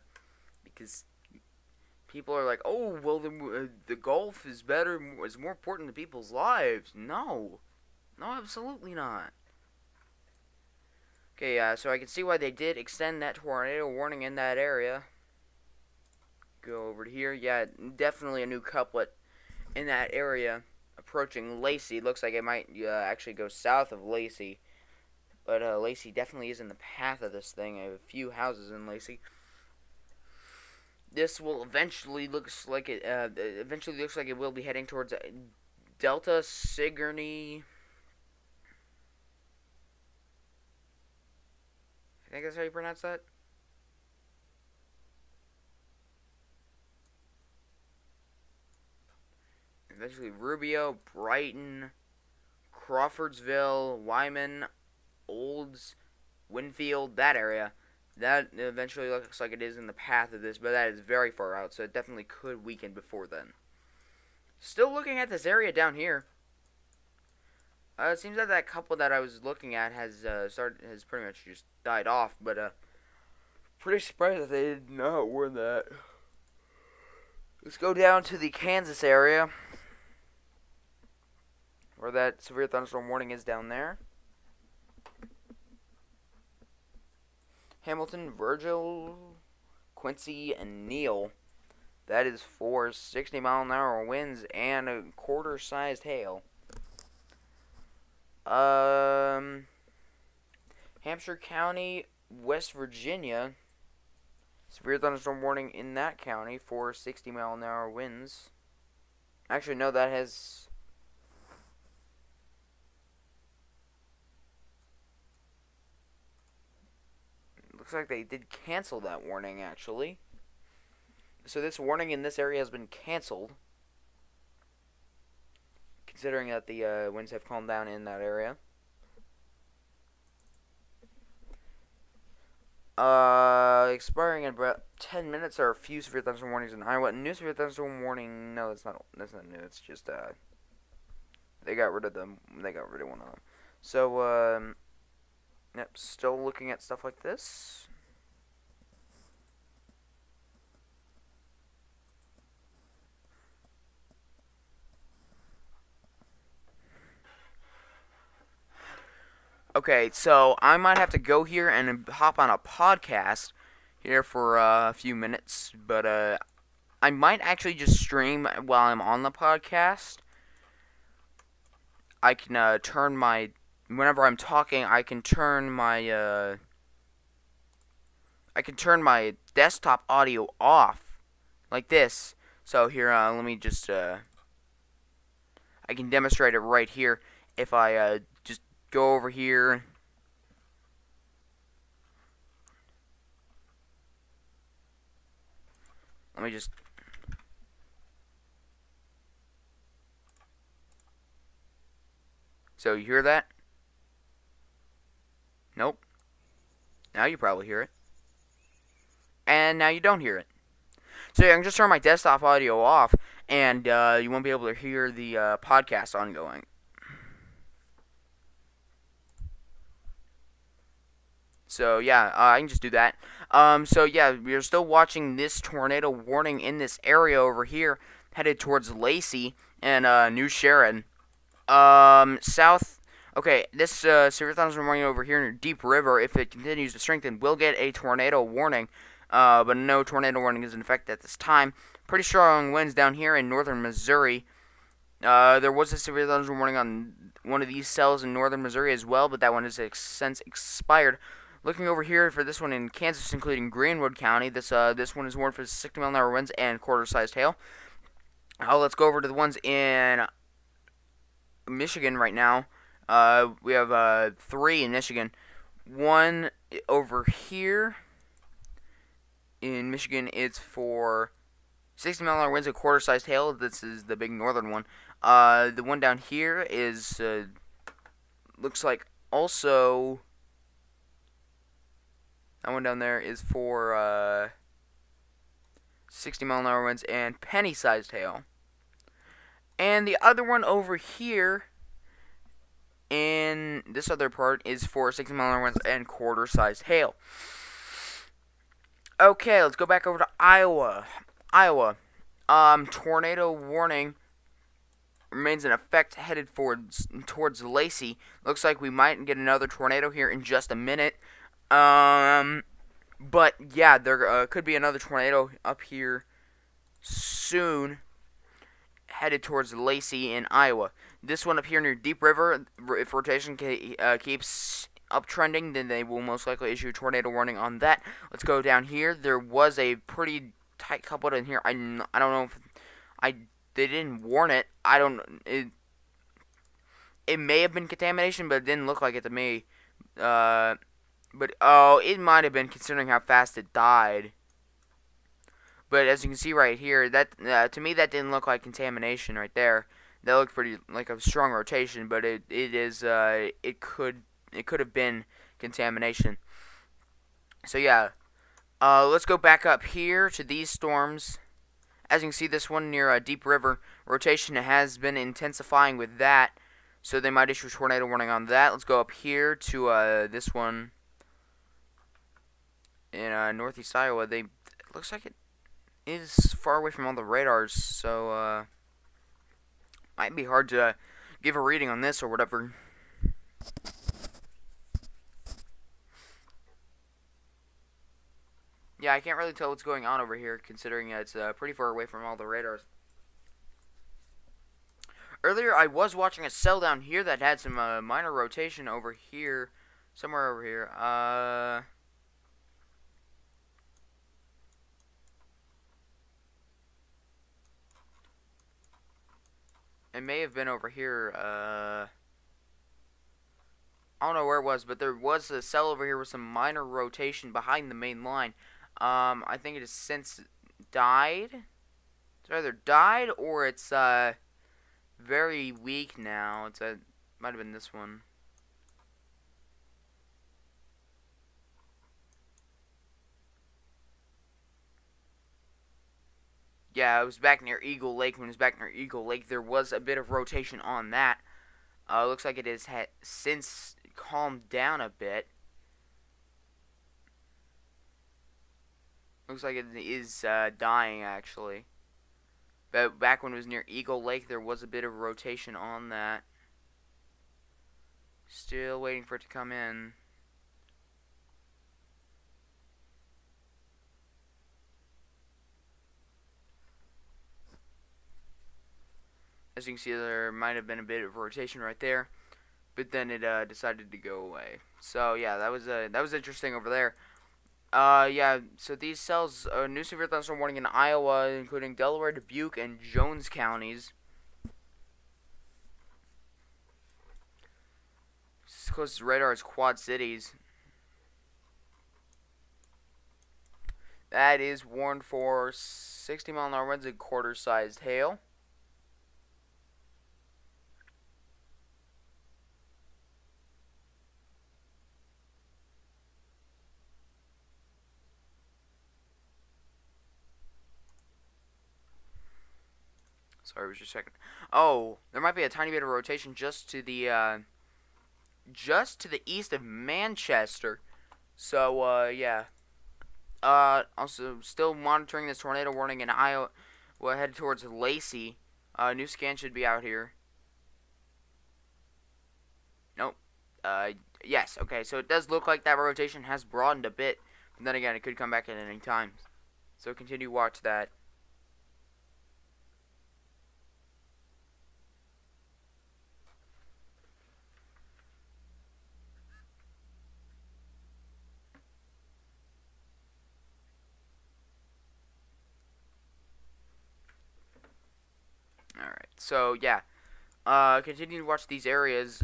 because people are like, oh, well, the golf is better, is more important to people's lives. No, absolutely not. Okay, so I can see why they did extend that tornado warning in that area. Go over to here. Yeah, definitely a new couplet in that area approaching Lacey. Looks like it might actually go south of Lacey. But Lacey definitely is in the path of this thing. I have a few houses in Lacey. This will eventually looks like it will be heading towards Delta Sigourney. I think that's how you pronounce that. Eventually Rubio, Brighton, Crawfordsville, Wyman, Olds, Winfield, that area. That eventually looks like it is in the path of this, but that is very far out, so it definitely could weaken before then. Still looking at this area down here. It seems that that couple that I was looking at has pretty much just died off, but pretty surprised that they did not warn that. Let's go down to the Kansas area, where that severe thunderstorm warning is down there. Hamilton, Virgil, Quincy, and Neal. That is for 60-mile-an-hour winds and a quarter-sized hail. Hampshire County, West Virginia. Severe thunderstorm warning in that county for 60-mile-an-hour winds. Actually, no, that has... Looks like they did cancel that warning, actually. So this warning in this area has been canceled, considering that the winds have calmed down in that area. Expiring in about 10 minutes are a few severe thunderstorm warnings in Iowa. New severe thunderstorm warning, no, that's not new. It's just, they got rid of them. They got rid of one of them. So, yep, still looking at stuff like this. Okay, so I might have to go here and hop on a podcast here for a few minutes, but I might actually just stream while I'm on the podcast. I can turn my, whenever I'm talking, I can turn my desktop audio off like this. So here, let me just I can demonstrate it right here if I just go over here. Let me just... So you hear that? Nope. Now you probably hear it. And now you don't hear it. So yeah, I can just turn my desktop audio off, and you won't be able to hear the podcast ongoing. So yeah, I can just do that. So yeah, we're still watching this tornado warning in this area over here, headed towards Lacey and New Sharon. South. Okay, this severe thunderstorm warning over here near Deep River, if it continues to strengthen, will get a tornado warning. But no tornado warning is in effect at this time. Pretty strong winds down here in northern Missouri. There was a severe thunderstorm warning on one of these cells in northern Missouri as well, but that one has since expired. Looking over here for this one in Kansas, including Greenwood County, this one is warned for 60-mile-an-hour winds and quarter-sized hail. Let's go over to the ones in Michigan right now. We have 3 in Michigan. One over here in Michigan, it's for 60-mile-an-hour winds and quarter-sized hail. This is the big northern one. The one down here is looks like also... That one down there is for 60-mile-an-hour winds and penny-sized hail. And the other one over here in this other part is for 60-mile-an-hour winds and quarter-sized hail. Okay, let's go back over to Iowa. Tornado warning remains in effect, headed towards Lacey. Looks like we might get another tornado here in just a minute. But yeah, there could be another tornado up here soon, headed towards Lacey in Iowa. This one up here near Deep River, if rotation keeps uptrending, then they will most likely issue a tornado warning on that. Let's go down here. There was a pretty tight couple in here. I don't know if they didn't warn it. It may have been contamination, but it didn't look like it to me. But, oh, it might have been, considering how fast it died. But as you can see right here, that to me that didn't look like contamination right there. That looked pretty like a strong rotation, but it could have been contamination. So yeah, let's go back up here to these storms. As you can see, this one near Deep River, rotation has been intensifying with that. So they might issue a tornado warning on that. Let's go up here to this one in northeast Iowa. It looks like it is far away from all the radars, so might be hard to give a reading on this or whatever. Yeah, I can't really tell what's going on over here, considering it's pretty far away from all the radars. Earlier, I was watching a cell down here that had some minor rotation over here, somewhere over here. It may have been over here. I don't know where it was, but there was a cell over here with some minor rotation behind the main line. I think it has since died. It's either died or it's very weak now. Might have been this one. Yeah, it was back near Eagle Lake. When it was back near Eagle Lake, there was a bit of rotation on that. Looks like it has since calmed down a bit. Looks like it is dying, actually. But back when it was near Eagle Lake, there was a bit of rotation on that. Still waiting for it to come in. As you can see, there might have been a bit of rotation right there, but then it decided to go away. So yeah, that was interesting over there. Yeah. So these cells, new severe thunderstorm warning in Iowa, including Delaware, Dubuque, and Jones counties. Closest radar is Quad Cities. That is warned for 60-mile-an-hour winds and quarter-sized hail. Sorry, it was just a second. Oh, there might be a tiny bit of rotation just to the east of Manchester. So yeah. Also still monitoring this tornado warning in Iowa. We'll head towards Lacey. New scan should be out here. Nope. Yes. Okay. So it does look like that rotation has broadened a bit. But then again, it could come back at any time. So continue to watch that. Alright, so yeah. Continue to watch these areas.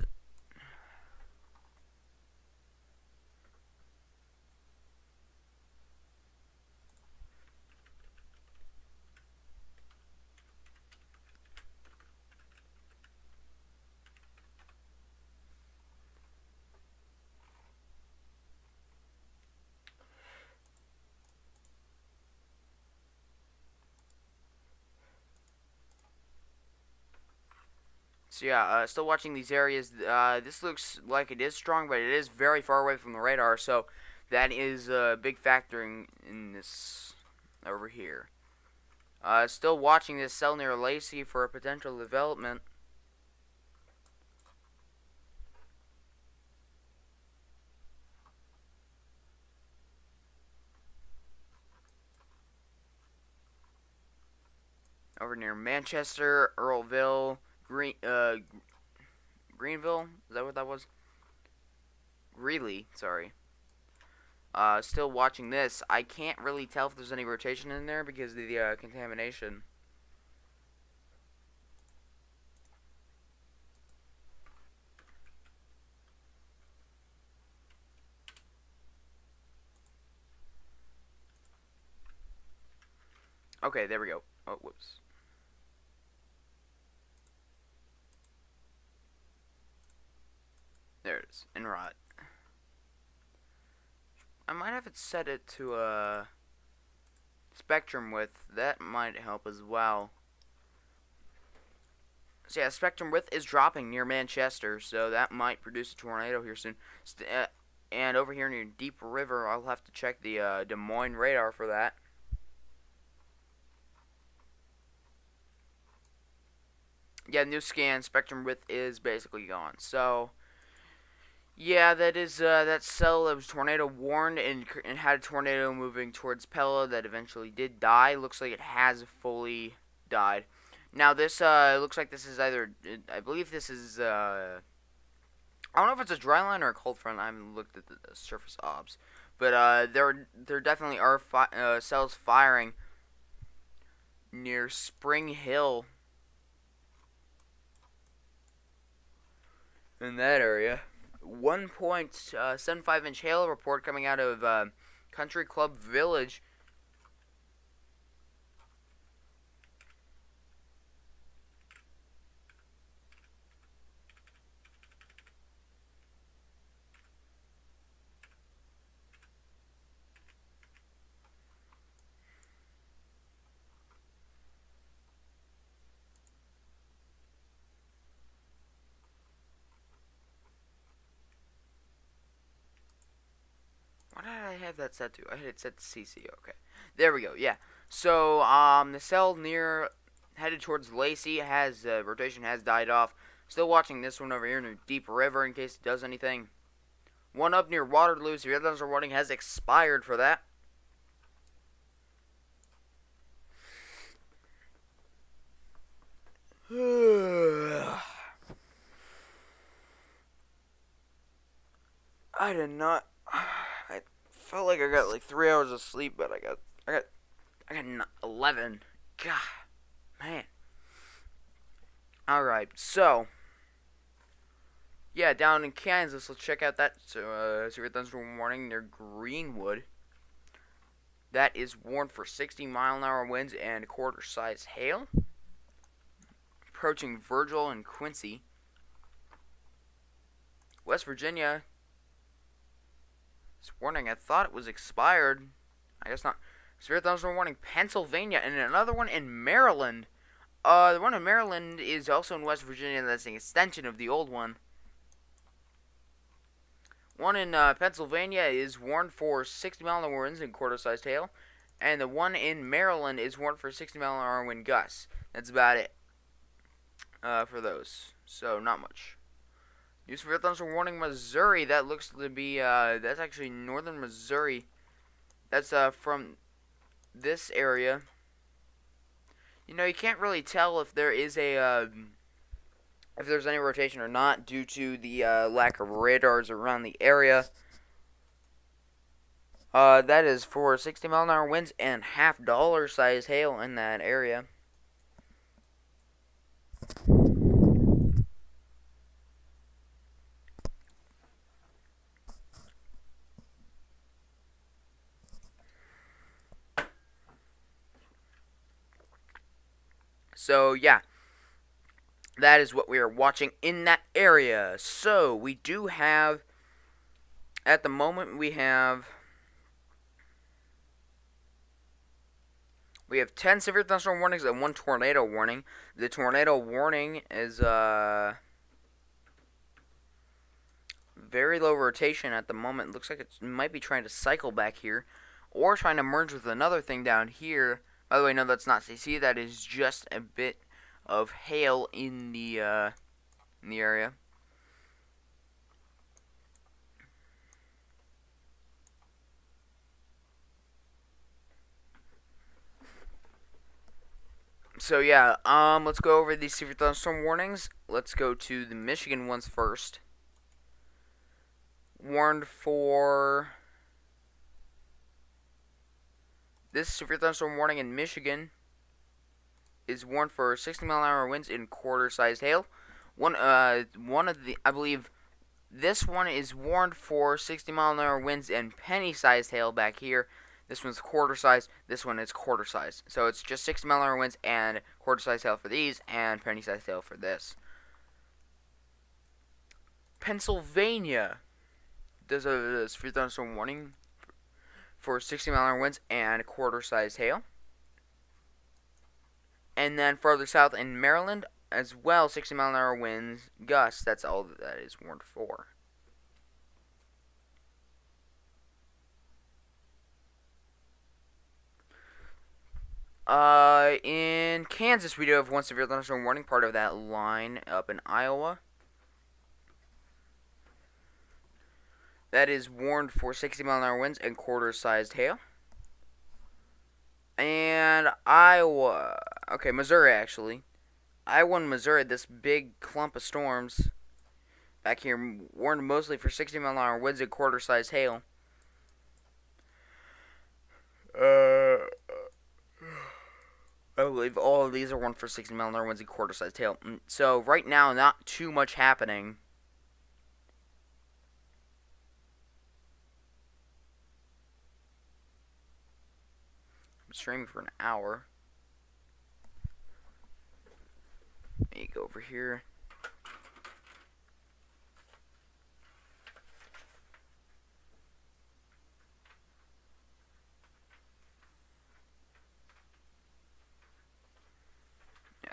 So yeah, still watching these areas. This looks like it is strong, but it is very far away from the radar, so that is a big factor in this over here. Still watching this cell near Lacey for a potential development. Over near Manchester, Earlville, Greenville. Is that what that was? Greeley, sorry. Still watching this. I can't really tell if there's any rotation in there because of the contamination. Okay, there we go. Oh, whoops. There it is, in rot. I might have it set it to a spectrum width. That might help as well. So yeah, spectrum width is dropping near Manchester, so that might produce a tornado here soon. And over here near Deep River, I'll have to check the Des Moines radar for that. Yeah, new scan, spectrum width is basically gone. So yeah, that is that cell that was tornado warned and had a tornado moving towards Pella that eventually did die. Looks like it has fully died. Now this looks like this is either, I believe this is I don't know if it's a dry line or a cold front. I haven't looked at the surface obs, but there definitely are cells firing near Spring Hill in that area. 1.75-inch hail report coming out of Country Club Village. What did I have that set to? I had it set to CC. Okay, there we go. Yeah. So the cell near headed towards Lacey has rotation has died off. Still watching this one over here near Deep River in case it does anything. One up near Waterloo. Severe thunderstorm warning has expired for that. I did not. I felt like I got like 3 hours of sleep, but I got 11. God, man. All right, so yeah, down in Kansas, let's check out that severe thunderstorm warning near Greenwood. That is warned for 60-mile-an-hour winds and quarter-sized hail. Approaching Virgil and Quincy. West Virginia. This warning, I thought it was expired. I guess not. Severe thunderstorm warning, Pennsylvania, and another one in Maryland. The one in Maryland is also in West Virginia. That's an extension of the old one. One in Pennsylvania is warned for 60-mile-an-hour winds and quarter-sized hail. And the one in Maryland is warned for 60-mile-an-hour wind gusts. That's about it for those. So, not much. New severe thunderstorm warning, Missouri. That looks to be, that's actually northern Missouri. That's from this area. You know, you can't really tell if there is a, if there's any rotation or not due to the lack of radars around the area. That is for 60-mile-an-hour winds and half-dollar size hail in that area. So, yeah. That is what we are watching in that area. So, we do have, at the moment, we have 10 severe thunderstorm warnings and 1 tornado warning. The tornado warning is, very low rotation at the moment. It looks like it might be trying to cycle back here, or trying to merge with another thing down here. By the way, no, that's not CC. That is just a bit of hail in the area. So yeah, let's go over these severe thunderstorm warnings. Let's go to the Michigan ones first. Warned for this severe thunderstorm warning in Michigan is warned for 60-mile-an-hour winds and quarter-sized hail. One of the, I believe, this one is warned for 60-mile-an-hour winds and penny-sized hail back here. This one's quarter-sized. This one is quarter-sized. So it's just 60-mile-an-hour winds and quarter-sized hail for these, and penny-sized hail for this. Pennsylvania does a severe thunderstorm warning for 60-mile-an-hour winds and quarter-sized hail. And then further south in Maryland, as well 60-mile-an-hour winds, gusts. That's all that is warned for. In Kansas, we do have one severe thunderstorm warning, part of that line up in Iowa. That is warned for 60-mile-an-hour winds and quarter-sized hail. And Iowa, okay, Missouri actually. Iowa and Missouri, this big clump of storms back here warned mostly for 60-mile-an-hour winds and quarter-sized hail. I believe all of these are warned for 60-mile-an-hour winds and quarter-sized hail. So right now, not too much happening. I'm streaming for an hour. Let me go over here.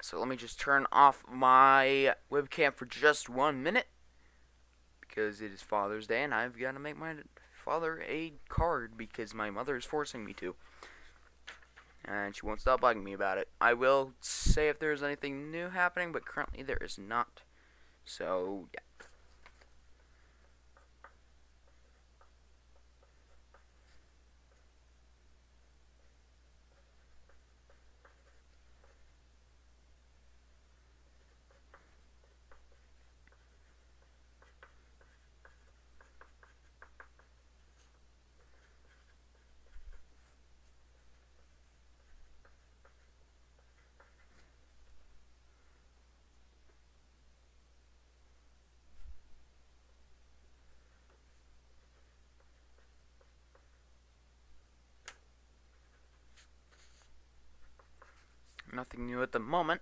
So let me just turn off my webcam for just 1 minute, because it is Father's Day and I've got to make my father a card because my mother is forcing me to, and she won't stop bugging me about it. I will say if there's anything new happening, but currently there is not. So yeah. Nothing new at the moment.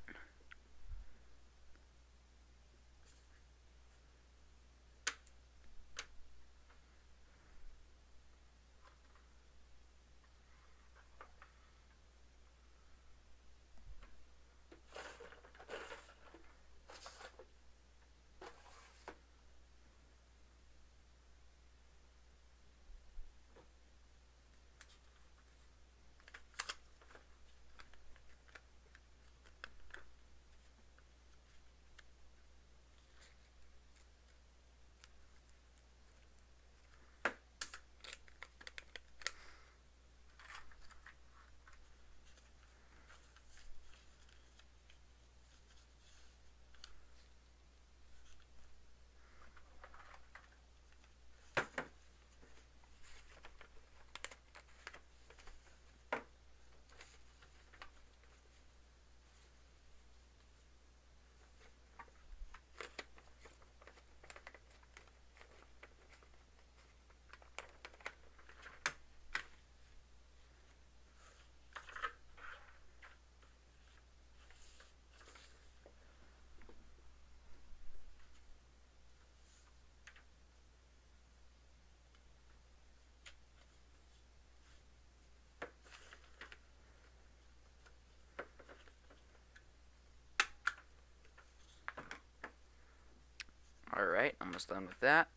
Alright, almost done with that.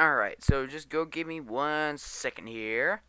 Alright, so just go give me 1 second here.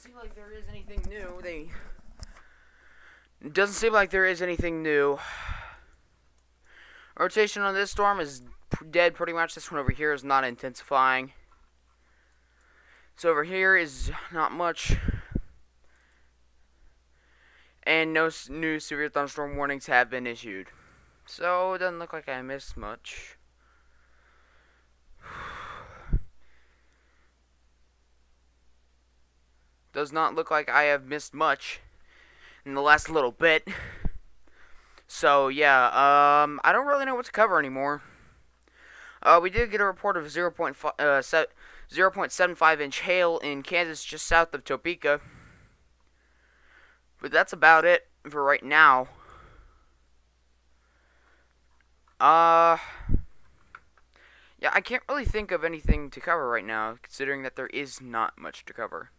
seem like there is anything new. It doesn't seem like there is anything new. Rotation on this storm is dead pretty much. This one over here is not intensifying. So over here is not much. And no new severe thunderstorm warnings have been issued. So it doesn't look like I missed much. Does not look like I have missed much in the last little bit. So yeah, I don't really know what to cover anymore. We did get a report of 0.75 inch hail in Kansas, just south of Topeka. But that's about it for right now. Yeah, I can't really think of anything to cover right now, considering that there is not much to cover.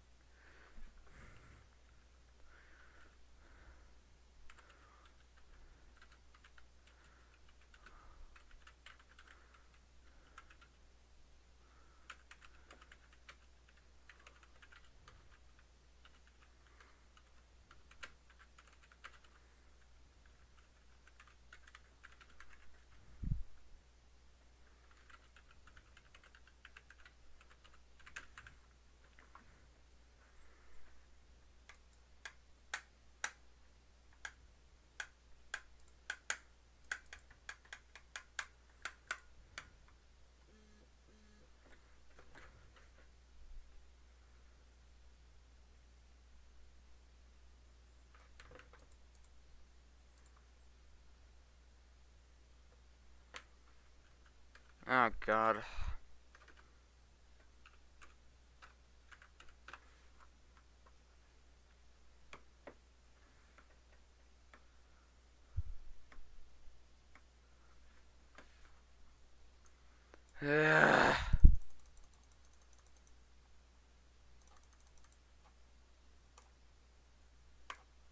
Oh, God.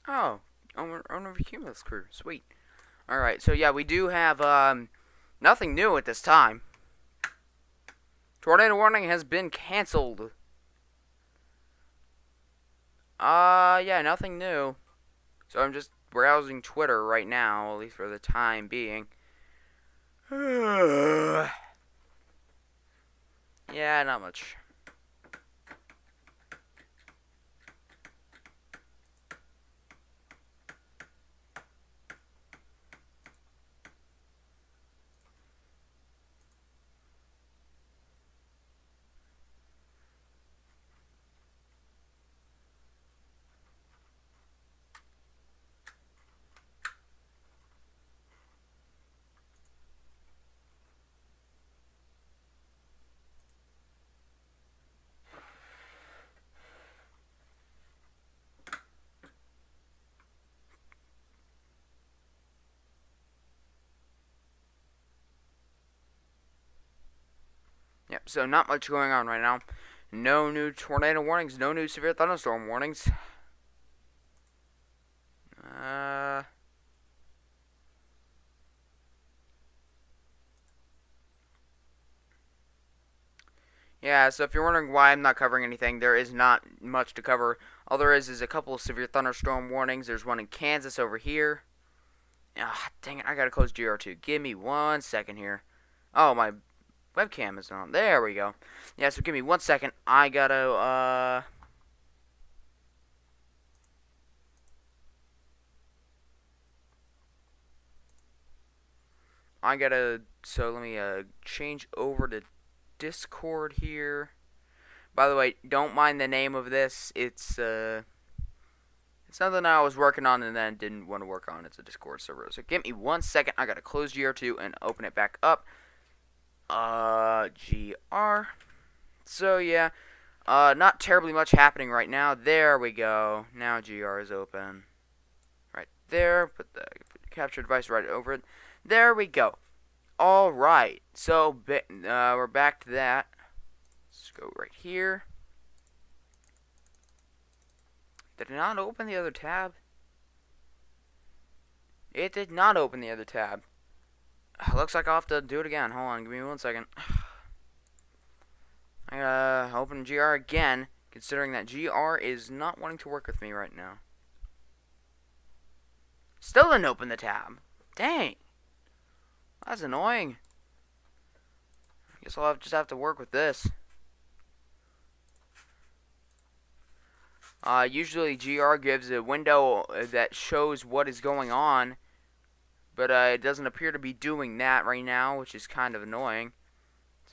Oh, owner Cumulus crew. Sweet. Alright, so yeah, we do have, nothing new at this time. Tornado warning has been canceled. Yeah, nothing new. So I'm just browsing Twitter right now, at least for the time being. Yeah, not much. Yep, so not much going on right now. No new tornado warnings, no new severe thunderstorm warnings. Yeah, so if you're wondering why I'm not covering anything, there is not much to cover. All there is a couple of severe thunderstorm warnings. There's one in Kansas over here. Ah, dang it, I gotta close GR2. Give me 1 second here. Oh, my webcam is on. There we go. Yeah, so give me 1 second. I gotta, so let me, change over to Discord here. By the way, don't mind the name of this. It's something I was working on and then didn't want to work on. It's a Discord server. So give me 1 second. I gotta close GR2 and open it back up. GR. So yeah, not terribly much happening right now. There we go. Now GR is open. Right there. Put the capture device right over it. There we go. Alright, so we're back to that. Let's go right here. Did it not open the other tab? It did not open the other tab. Looks like I'll have to do it again. Hold on, give me 1 second. I gotta open GR again, considering that GR is not wanting to work with me right now. Still didn't open the tab. Dang. That's annoying. Guess I'll just have to work with this. Usually GR gives a window that shows what is going on, but it doesn't appear to be doing that right now, which is kind of annoying.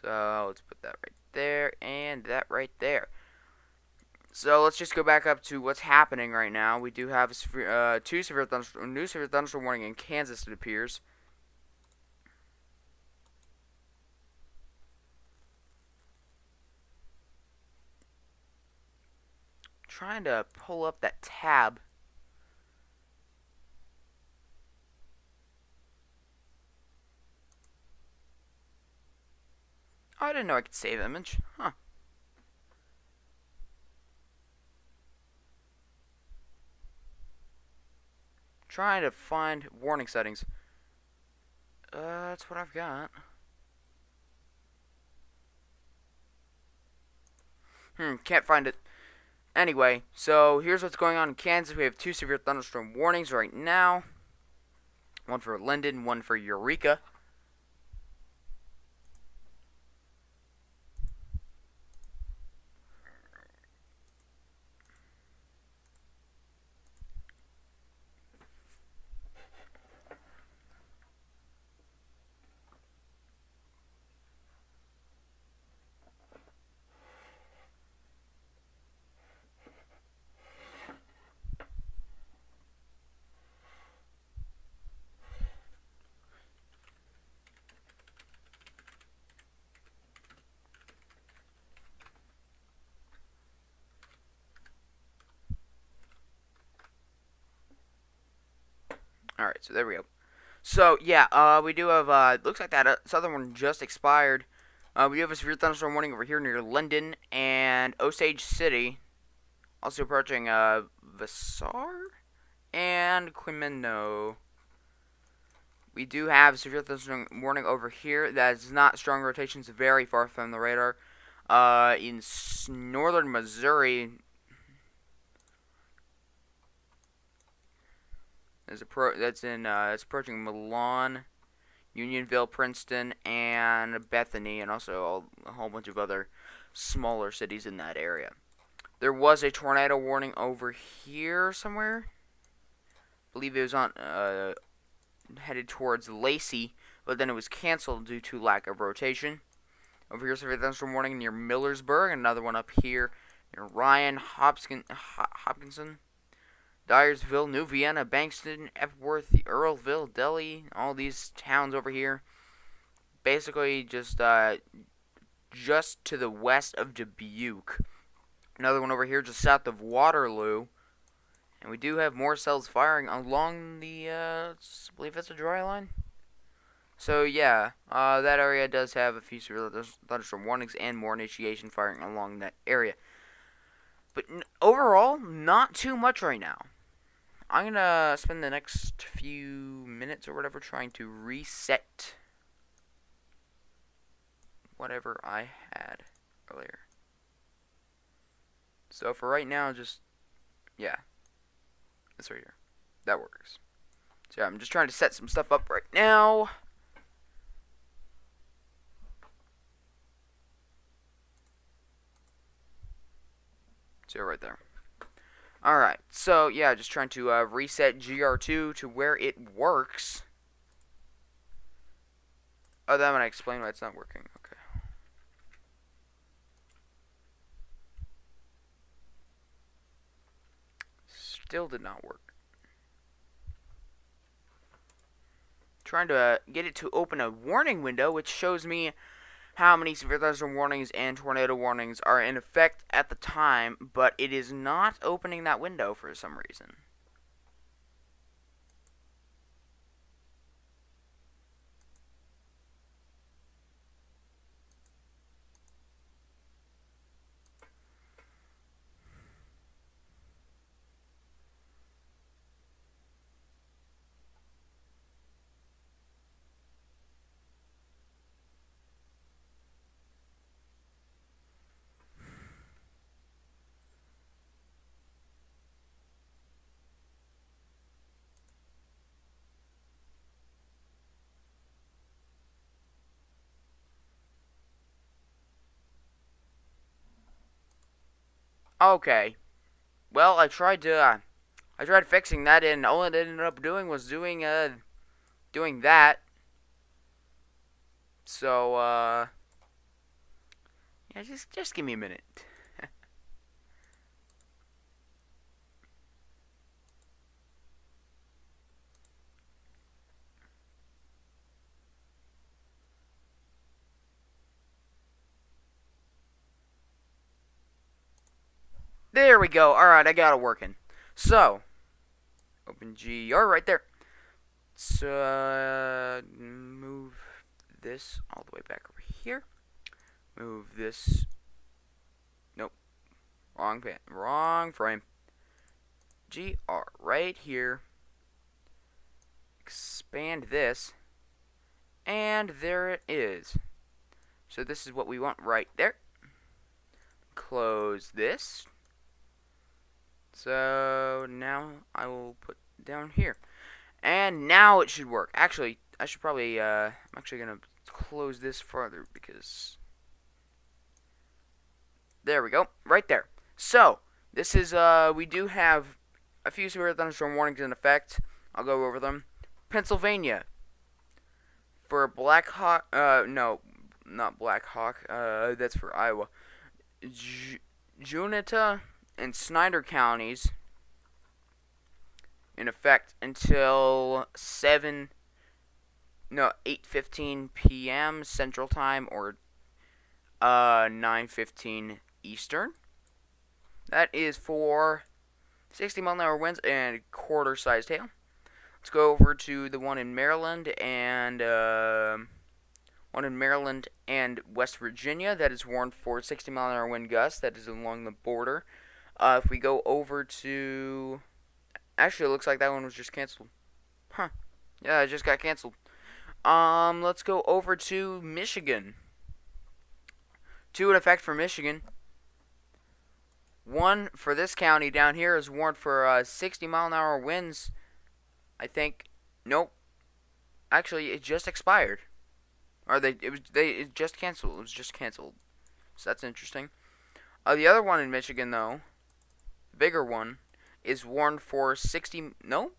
So let's put that right there and that right there. So let's just go back up to what's happening right now. We do have a new severe thunderstorm warning in Kansas, it appears. Trying to pull up that tab. Oh, I didn't know I could save image. Huh. Trying to find warning settings. That's what I've got. Can't find it. Anyway, so here's what's going on in Kansas. We have 2 severe thunderstorm warnings right now. One for Linden, one for Eureka. Alright, so there we go. So, yeah, we do have, looks like that southern one just expired. We do have a severe thunderstorm warning over here near Linden and Osage City. Also approaching, Vassar and Quimeno. We do have severe thunderstorm warning over here. That is not strong rotations, very far from the radar. In northern Missouri, it's approaching Milan, Unionville, Princeton, and Bethany, and also a whole bunch of other smaller cities in that area. There was a tornado warning over here somewhere. I believe it was on headed towards Lacey, but then it was canceled due to lack of rotation. Over here, severe thunderstorm warning near Millersburg. Another one up here near Ryan, Hopkinson, Dyersville, New Vienna, Bankston, Epworth, Earlville, Delhi. All these towns over here. Basically, just to the west of Dubuque. Another one over here just south of Waterloo. And we do have more cells firing along the, I believe it's a dry line. So, yeah, that area does have a few severe thunderstorm warnings and more initiation firing along that area. But overall, not too much right now. I'm going to spend the next few minutes or whatever trying to reset whatever I had earlier. So, for right now, just, yeah. This right here. That works. So yeah, I'm just trying to set some stuff up right now. So right there. Alright, so yeah, just trying to reset GR2 to where it works. Oh, then I'm going to explain why it's not working. Okay. Still did not work. Trying to get it to open a warning window, which shows me how many severe thunderstorm warnings and tornado warnings are in effect at the time, but it is not opening that window for some reason. Okay. Well, I tried fixing that, and all it ended up doing was doing that. So, yeah, just give me a minute. There we go. Alright, I got it working. So, open GR right there. So, move this all the way back over here. Move this. Nope. Wrong frame. GR right here. Expand this. And there it is. So this is what we want right there. Close this. So now I will put down here. And now it should work. Actually, I should probably, I'm actually going to close this further because... There we go. Right there. So, this is, we do have a few severe thunderstorm warnings in effect. I'll go over them. Pennsylvania. For Black Hawk, no, not Black Hawk, that's for Iowa. Junita and Snyder counties in effect until 8:15 p.m. Central Time or 9:15 Eastern. That is for 60-mile-an-hour winds and quarter-sized hail. Let's go over to the one in Maryland and West Virginia. That is warned for 60-mile-an-hour wind gusts. That is along the border. If we go over to... Actually, it looks like that one was just canceled. Huh. Yeah, it just got canceled. Let's go over to Michigan. 2 in effect for Michigan. 1 for this county down here is warned for 60-mile-an-hour winds. I think. Nope. Actually, it just expired. Or it just canceled. It was just canceled. So that's interesting. The other one in Michigan, though, the bigger one, is warned for 60... No?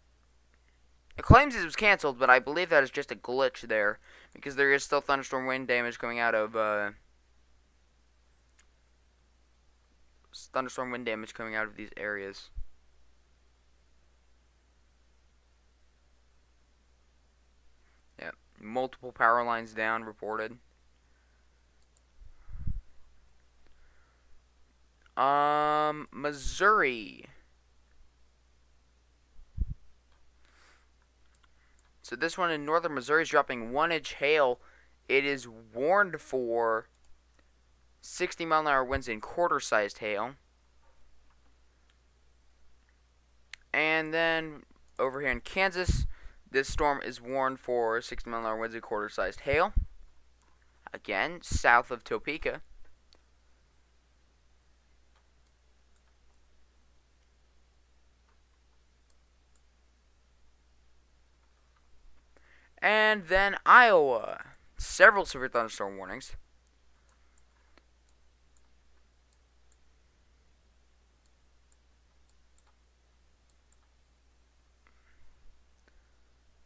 It claims it was canceled, but I believe that is just a glitch there. Because there is still thunderstorm wind damage coming out of... thunderstorm wind damage coming out of these areas. Yeah. Multiple power lines down reported. Missouri. So this one in northern Missouri is dropping 1-inch hail. It is warned for 60-mile-an-hour winds and quarter-sized hail. And then over here in Kansas, this storm is warned for 60-mile-an-hour winds and quarter-sized hail. Again, south of Topeka. And then Iowa. Several severe thunderstorm warnings.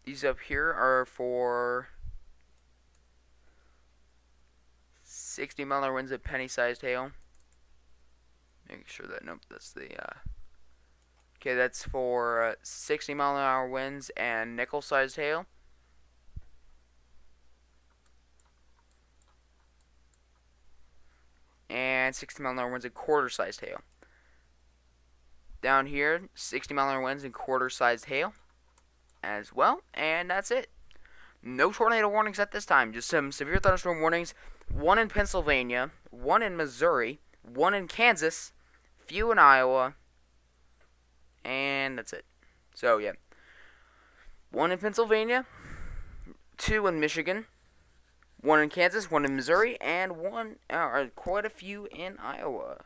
These up here are for 60-mile-an-hour winds and penny-sized hail. Make sure that, nope, that's the, okay, that's for 60-mile-an-hour winds and nickel-sized hail. And 60-mile-an-hour winds and quarter-sized hail. Down here, 60-mile-an-hour winds and quarter-sized hail as well, and that's it. No tornado warnings at this time, just some severe thunderstorm warnings. 1 in Pennsylvania, 1 in Missouri, 1 in Kansas, few in Iowa, and that's it. So, yeah. 1 in Pennsylvania, 2 in Michigan, 1 in Kansas, 1 in Missouri, and quite a few in Iowa.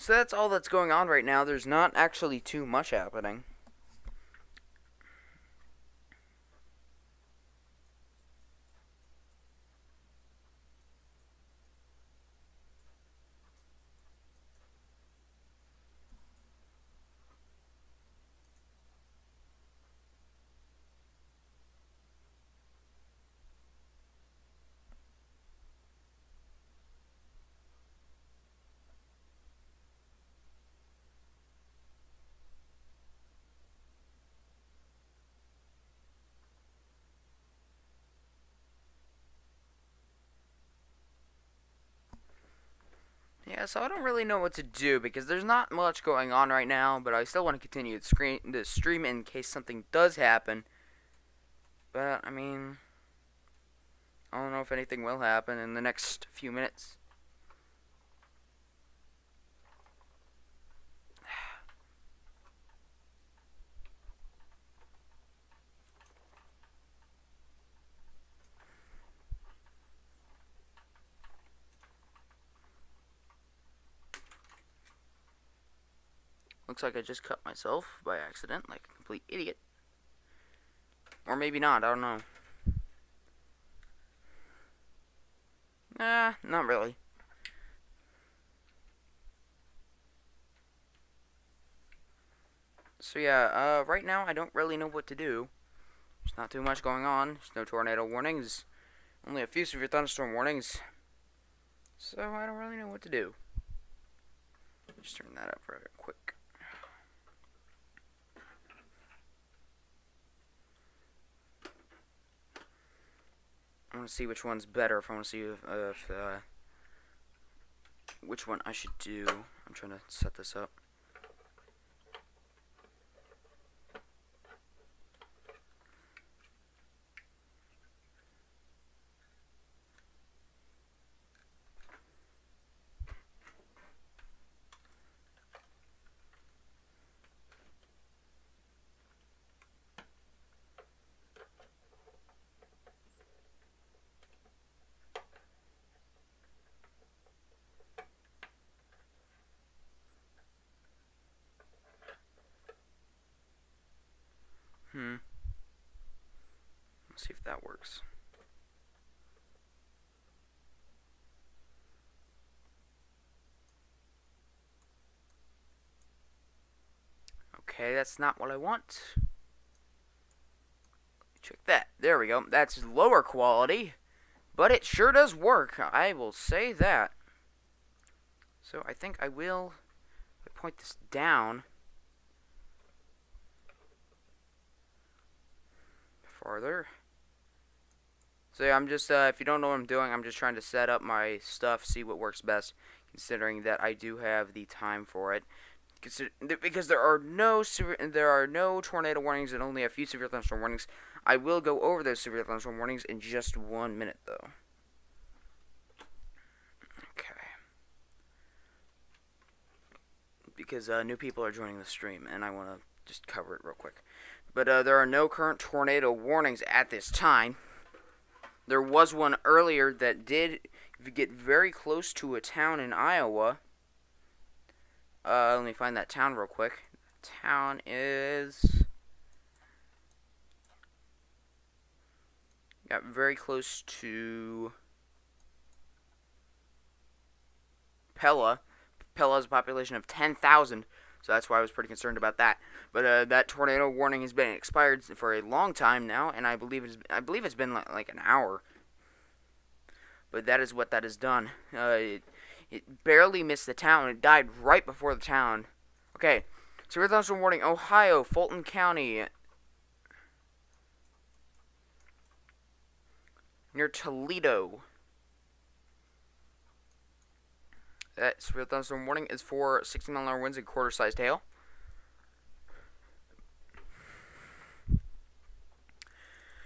So that's all that's going on right now. There's not actually too much happening. Yeah, so I don't really know what to do because there's not much going on right now, but I still want to continue the stream in case something does happen. But, I mean, I don't know if anything will happen in the next few minutes. Looks like I just cut myself by accident, like a complete idiot. Or maybe not, I don't know. Nah, not really. So yeah, right now I don't really know what to do. There's not too much going on. There's no tornado warnings. Only a few severe thunderstorm warnings. So I don't really know what to do. Just turn that up real quick. I want to see which one's better. If I want to see which one I should do. I'm trying to set this up. Let's see if that works. Okay, that's not what I want. Check that. There we go. That's lower quality, but it sure does work. I will say that. So I think I will point this down farther. So yeah, I'm just, if you don't know what I'm doing, I'm just trying to set up my stuff, see what works best, considering that I do have the time for it. Because there are no tornado warnings and only a few severe thunderstorm warnings. I will go over those severe thunderstorm warnings in just 1 minute, though. Okay. Because new people are joining the stream, and I want to just cover it real quick. But there are no current tornado warnings at this time. There was one earlier that did get very close to a town in Iowa. Let me find that town real quick. The town is... got very close to Pella. Pella has a population of 10,000, so that's why I was pretty concerned about that. But that tornado warning has been expired for a long time now, and I believe it's been like an hour. But that is what that has done. It barely missed the town. It died right before the town. Okay, severe thunderstorm warning, Ohio, Fulton County, near Toledo. That severe thunderstorm warning is for 60-mile-an-hour winds and quarter-sized hail.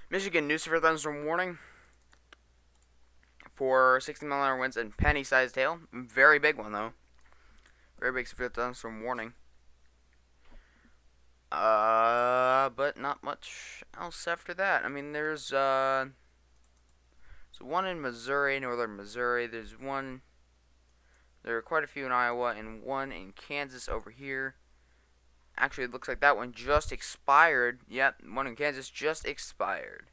Michigan, new severe thunderstorm warning for 60-mile-an-hour winds and penny-sized hail. Very big one, though. Very big severe thunderstorm warning. But not much else after that. I mean, there's one in Missouri, northern Missouri. There's one... There are quite a few in Iowa and one in Kansas over here. Actually, it looks like that one just expired. Yep, one in Kansas just expired.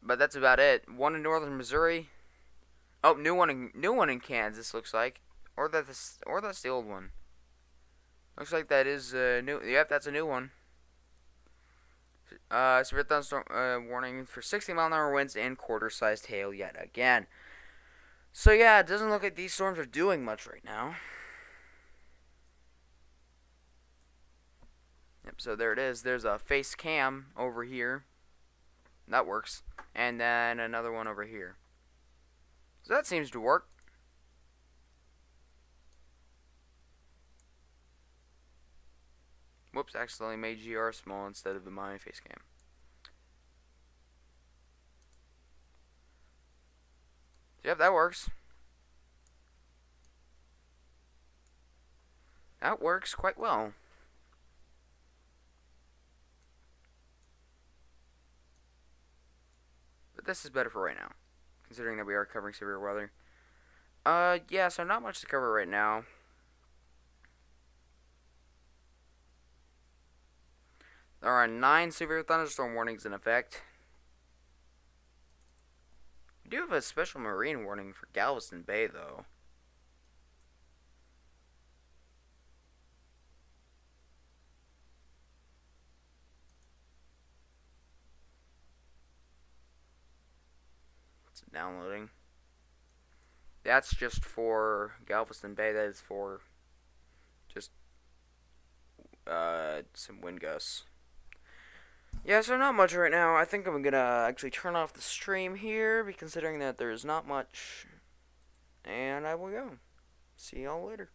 But that's about it. One in northern Missouri. Oh, new one in Kansas looks like, or that's the old one. Looks like that is new. Yep, that's a new one. Severe thunderstorm warning for 60-mile-an-hour winds and quarter-sized hail yet again. So yeah, it doesn't look like these storms are doing much right now. Yep, so there it is. There's a face cam over here. That works. And then another one over here. So that seems to work. Whoops, accidentally made GR small instead of the my face cam. Yep, that works. That works quite well. But this is better for right now, considering that we are covering severe weather. Yeah, so not much to cover right now. There are 9 severe thunderstorm warnings in effect. We do have a special marine warning for Galveston Bay, though. It's downloading. That's just for Galveston Bay. That is for just some wind gusts. Yeah, so not much right now. I think I'm gonna actually turn off the stream here, considering that there's not much. And I will go. See y'all later.